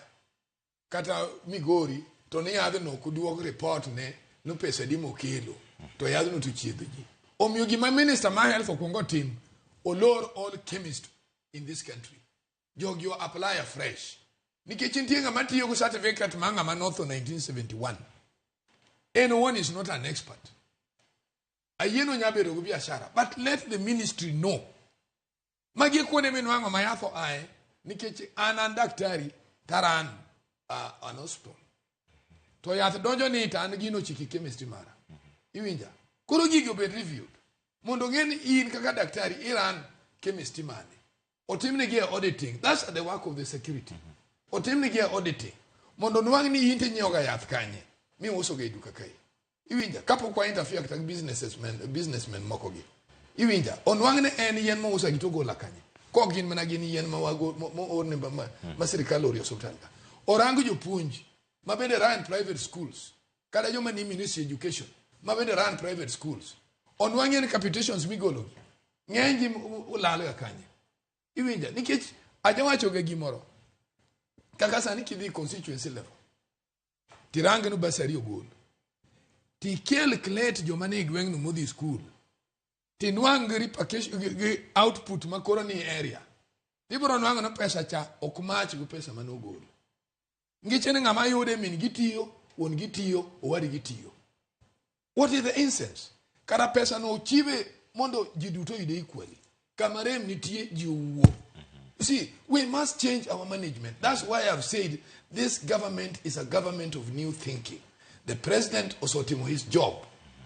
kata Migori to ne yadh no kuduok report ne no pesa di mokelo to yadh no to chiedho ji. Omiyo gima Minister ma Health okwongo tim olor all chemists in this country. Jogi apply afresh. Nikech nitie ng'ama tiyo go certificate ma ng'ama North 1971. Anyone is not an expert. Ayeno nyabedo go biashara, but let the ministry know. Magi kuone minwango mayatho ae nikech an daktari taran an hospital. To yath donjo ni tan gino chiki chemistry mara. Iwinja. Koro gigi obed reviewed. Mondo ng'e ni in kaka daktari iran chemistry mane. Otimne gi auditing. That's the work of the security. Otimne gi auditing. Mondo nwang' ni in te nyiewoga yath kanye. Mi uso ga duka kai. Iwinja. Kapo kwa interfere kata businessmen moko gi. Iwinja. Onwang' ne en yen mo usa gito gola kanye. Kok gin mana gin yen ma wago mo orne ma sirikal ori hospital ka. Orango jopuonj ma bende run private schools. Kada joma ni ministry education ma bende run private schools. Onwang' ne capitations migolo. Ng'eny ji ulalo ga kanye. Iwinja. Nikech ajawacho ga gimoro. Kaka sani kidhi constituency level. Tiranga no basari ogol. Tikel klet joma ne gweng' no modhi school. Tinwang' gi output makoro ni area. Tibro nwang' no pesa cha ok mach go pesa manogol. Ngichene ng'ama yude min gitiyo, won gitiyo, owadi gitiyo. What is the incense? Kara pesa no chive mondo ji duto yude equally. Kamarem nitie ji uwo. See, we must change our management. That's why I've said this government is a government of new thinking. The president also timo his job.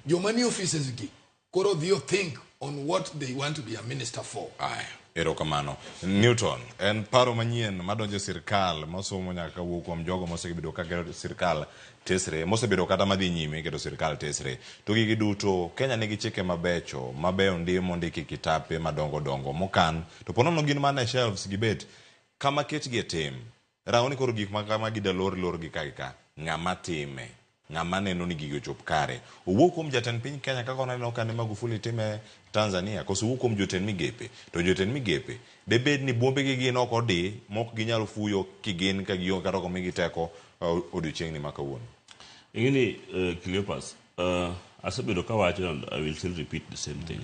Your money officers gi. Koro they'll think on what they want to be a minister for. Aye. Erokamano. Newton, en paro manyien madonjo sirkal mosomo nyaka wuok kuom jogo mosebedo ka gero sirkal tesre, mosebedo kata madhi nyime kedo sirkal tesre. To gigi duto Kenya nigi chike mabecho, mabeyo ndimo ndiki kitape madongo dongo mokan. To ponono gin mana shelves gibet kama ketgi e tim. Raoni koro gik makama gida lor gi ka ng'ama time. Ng'ama neno ni gigi ochop kare. Owuok kuom jatend piny Kenya kaka oneno kane Magufuli time Tanzania, koso owuok kuom jotend migepe. To jotend migepe debed ni bombe gi gin ok odi, mok ginyalo fuyo kigin ka gionge kata komigi teko odiochieng' ni makawuono. Ingini Cleopas, asebedo kawacho and I will still repeat the same thing.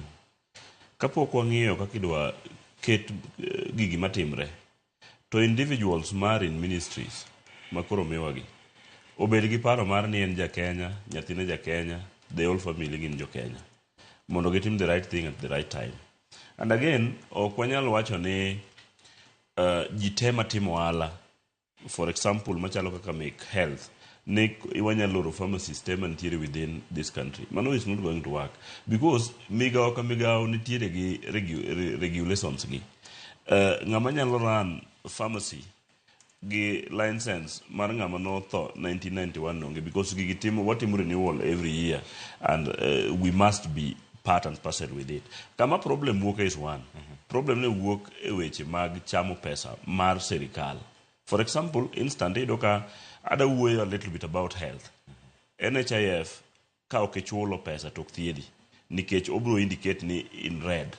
Kapok wang'iyo kaka idwa ket gigi matimre, to individuals mar in ministries makoro miwagi obed gi paro mar ni en ja Kenya, nyathine ja Kenya, the whole family gin jo Kenya. Mondo gitim the right thing at the right time. And again, ok wanyalo wacho ni ji te matimo ohala, for example, machalo kaka make health, ne wanyalo loro pharmacies te mantiere within this country. Mano is not going to work. Because migao ka migao nitiere gi regulations gi. Ng'ama nyalo run pharmacy gi license mar ng'ama no tho 1991 onge, because gigi timo watimo renewal every year and we must be part and parcel with it. Kama problem wuok is one. Problem ne wuok e weche mag chamo pesa mar serikal. For example, instant idoka ada wuoyo a little bit about health. NHIF ka ok chulo pesa tok thiedi nikech obro indicate ni in red.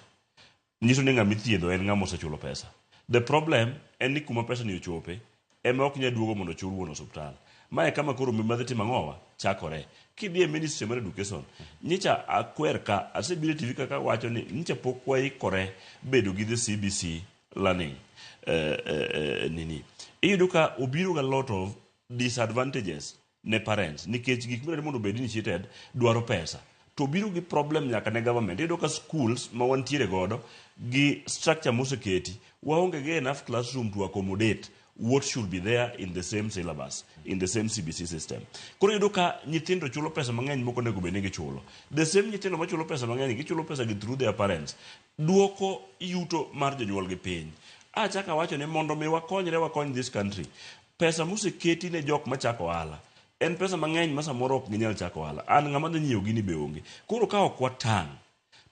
Nyiso ni ng'ama ithiedho en ng'ama osechulo pesa. The problem en ni kuma pesa ni ochope ema ok nya duogo mondo chul wuon osuptal. Mae kama koro mibadhi timo ang'owa chakore. Kidhi e ministry mar education, nyicha akwer ka asebiro TV kaka wacho ni nyicha pok waikore bedo gi the CBC learning nini. Iyudo ka obiro ga lot of disadvantages ne parents nikech gik mire mondo bed initiated dwaro pesa. To biro gi problem nyaka ne government. Iyudo ka schools ma wantiere godo gi structure moseketi waonge ge enough classroom to accommodate what should be there in the same syllabus, in the same CBC system. Koro yudo ka nyithindo chulo pesa mang'eny moko nego bende gichulo. The same nyithindo machulo pesa mang'eny gichulo pesa gi through their parents. Duoko yuto mar jonyuol gi piny. Achaka wacho ni mondo mi wakony this country. Pesa moseketi ne jok machako ohala. En pesa mang'eny ma samoro ok ginyal chako ohala. An ng'ama dhi nyiewo gini be onge. Koro ka ok watang'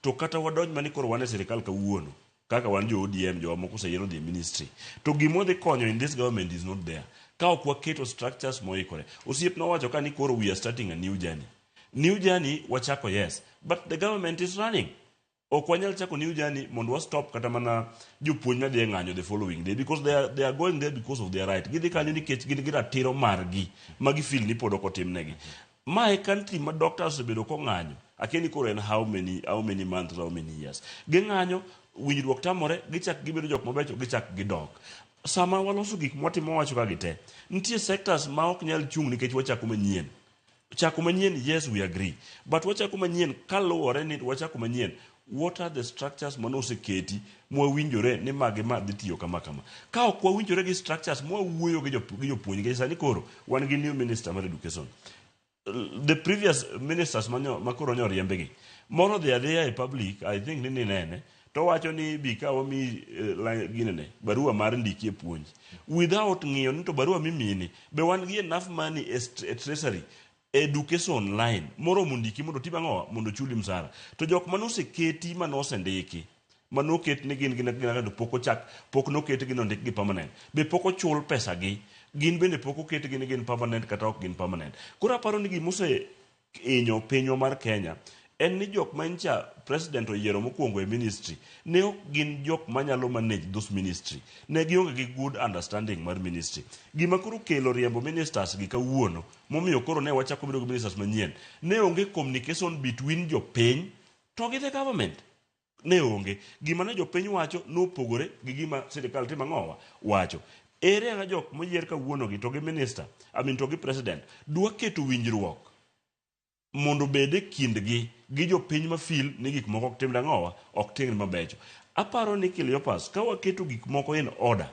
to kata wadonj mani koro wan e sirikal kawuono. Kaka wan jo ODM jo moko seyiero the ministry. To gimo dhi konyo in this government is not there. Ka ok waketo structures moikore. Osiep nowacho ka ni koro we are starting a new journey. New journey wachako, yes, but the government is running. Okwanyal chako new journey mondo stop kata mana jopuonj ma dhi ng'anyo the following day, because they are going there because of their right. Gidhi kanyo nikech gin gi ratiro margi ma gifeel ni pod ok otimnegi. Ma e country ma doctors osebedo kong'anyo. Akeni koro en how many months, how many years. Ging'anyo, winjruok tamore, gichak gibedo jok mabecho, gichak gidok. Sama waloso gik mwatimo wacho ka gite, nitie sectors ma ok nyal chung nikech wachako manyien. Chako manyien, yes, we agree. But wachako manyien kaluwore ni wachako manyien, what are the structures manoseketi mwawinjore ni mage ma dhi tiyo kama kama. Ka ok wawinjore gi structures mwawuoyo gi jopuonj gi sani koro wan gi new minister mar education. The previous ministers makoro nyo riembegi, moro they are there in public, I think nini nene, to wacho ni bika wami ginene, barua mar ndiki e puonj. Without ng'iyo ni to barua mimini, be wan gi enough money e treasury, education line, moro mundiki mondo tiba ng'owa, mondo chuli msara. To jok manoseketi manosendiki, manoket ni gin pok noket gi nondik gi permanent. Be poko chul pesa gi, gin bende poko ket gi ni gin permanent kata ok gin permanent. Koro aparo ni gimose inyo pinyo mar Kenya, en ni jok mancha president oyiero mokwongo e ministry, ne ok gin jok manyalo manage those ministry. Ne gionge gi good understanding mar ministry. Gima koro kelo riembo ministers gi kawuono, momiyo koro ne wachako bedo gi ministers manyien, ne onge communication between jopiny to gi the government. Ne onge. Gima ne jopiny wacho nopogore gi gima sirikal timo ng'owa wacho. Ere ga jok moyier kawuono gi to gi minister, to gi president, dwa keto winjruok mondo bede kindgi gi jopiny ma feel ni gik moko ok timre ng'owa, ok timre mabecho. Aparo ni Cleopas, ka waketo gik moko in order,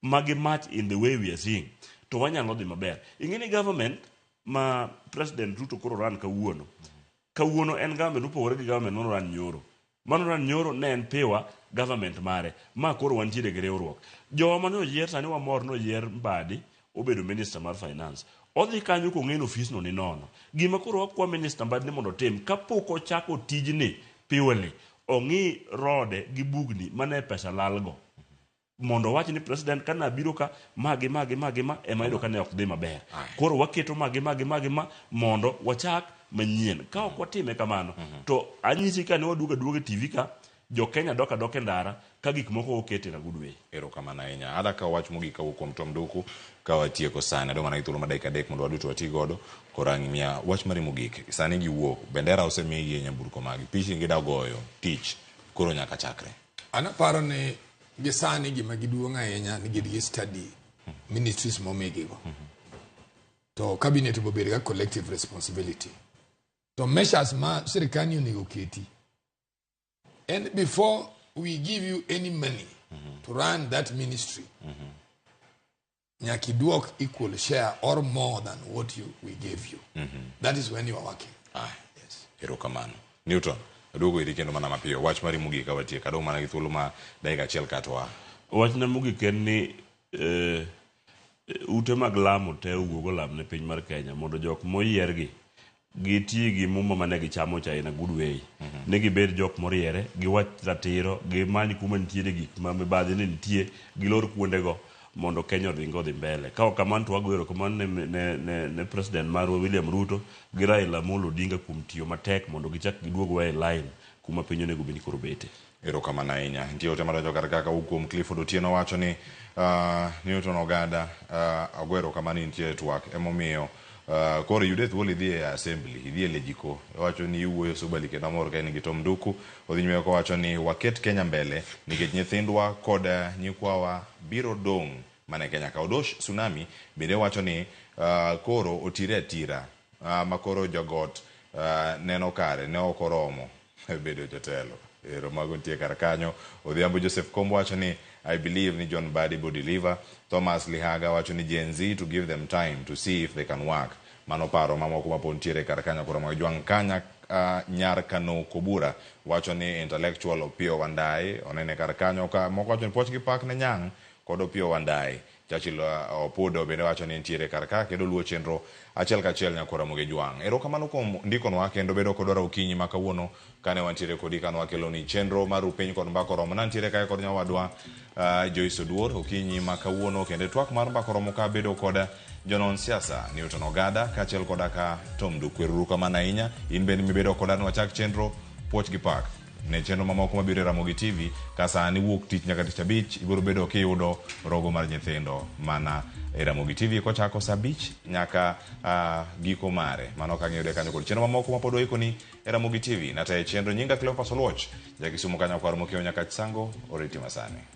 magi match in the way we are seeing, to wanyalo dhi maber. Ing'eni government ma president Ruto koro ran kawuono en government upogore gi government mano ran nyoro. Mano ran nyoro ne en piwa government mare, ma koro wantiere gi riwruok. Jowa mane oyier sani wamor noyier Mbadi obedo minister mar finance. Odhi kanyo kong'eno ofisno ni nono. Gima koro wakwa minister Mbadi ni mondo tim, kapok ochako tijni piwali, ong'i rode gi bugni mane pesa lalgo. Mondo wach ni president kana biro ka magi ema yudo ka ne ok dhi maber. Koro waketo magi mondo wachak manyien. Ka ok watime kamano, to anyisi ka ne waduoga TV ka, jo Kenya doka ndara ka gik moko okete na good way. Erokamano ahinya. Ada ka wach mogik kawuok kuom Tom Duku ka watieko sani, ado mana thuolo madakika adek mondo waduto wati godo. Korangi miya wach mari mogik. Sani giwuok, bendera osemigi e nyamburko magi, pichi gida goyo tich, koro nyaka chakre. Anaparo ni gisani gima giduong' ahinya ni gidgi study ministries momigigo. To cabinet bobedo ga collective responsibility. To measures ma sirikani onego keti. And before we give you any money to run that ministry, nyaki duok equal share or more than what we gave you. That is when you are working. Yes. Erokamano. Newton, aduogo iri kendo mana mapiyo. Wach mari mogik kawatie, kadong mana gi thuolo ma dakika achiel katwa. Wach na mogik en ni ute mag lamo te ugogo lam ne piny mar Kenya mondo jok moyiergi giti gi Muma mane gichamo cha in a good way. Ne gibed jok moriere, giwach ratiro, gimany kuma nitiere gik ma mibadhi ni nitie, gilor kuondego mondo Kenya odhingo dhi mbele. Ka ok kamano to wagwero kamano ne president marwa William Ruto gi Raila Amolo Odinga kuom tiyo matek mondo gichak giduog e line kuma piny onego bed ni koro bete. Erokamano ahinya. Nitie ote madonjo kar kaka kuom Clifford Otieno wacho ni Newton Ogada agwero kamano nitie TWAK emomiyo koro yude thuolo idhi e assembly, idhi e lejiko, wacho ni iwuoyo subali kendo amor ka gi Tom Duku, odhi nyume ko wacho ni waket Kenya mbele nikech nyithindwa kod nyikwawa biro dong' mane Kenya ka. Odosh Tsunami bende wacho ni koro otire atira, ma koro jogot neno kare ne ok oromo bedo jotelo. Mago nitie kar kanyo. Odhiambo Joseph Kombo wacho ni I believe ni John Mbadi will deliver. Thomas Lihaga wacho ni Gen Z to give them time to see if they can work. Mano paro mamoko mapontiere kar kanyo koro mo Jwang Kanya nyar Kano Kobura wacho ni intellectual Opio Wandayi onene kar kanyo ka moko wacho ni poch gi pak ne nyang kod Opio Wandayi Chachil Opodo bende wacho ni ntiere karka kendo luwo chenro achiel kachiel nyaka Ramogi Jwang. Erokamano kuom ndikonwa kendo bedo kodwa okinyi ma kawuono kane wantiere kodi kane wakelo ni chenro mar upiny kod mbako romo. Nantiere kae kod nyawadwa Joyce Oduor okinyi ma kawuono kendo twak mar mbako romo ka bedo kod jonon siasa Newton Ogada kachiel koda ka Tom Dukweru kamana ahinya. In bende mibedo koda nwachak chenro puoch gi pak ne chenro mamoko mabiro Ramogi TV ka sani wuok tich nyaka tich abich ibiro bedo kiyudo rogo mar nyithindo mana Ramogi TV kochako saa 5 nyaka giko mare. Mano ka ng'iyude kanyo kod chenro mamoko mapod oikoni Ramogi TV. Natae chenro nyinga Cleopas Oluoch jakisumo kanyo kwa Ramogi nyaka chisango oriti masane.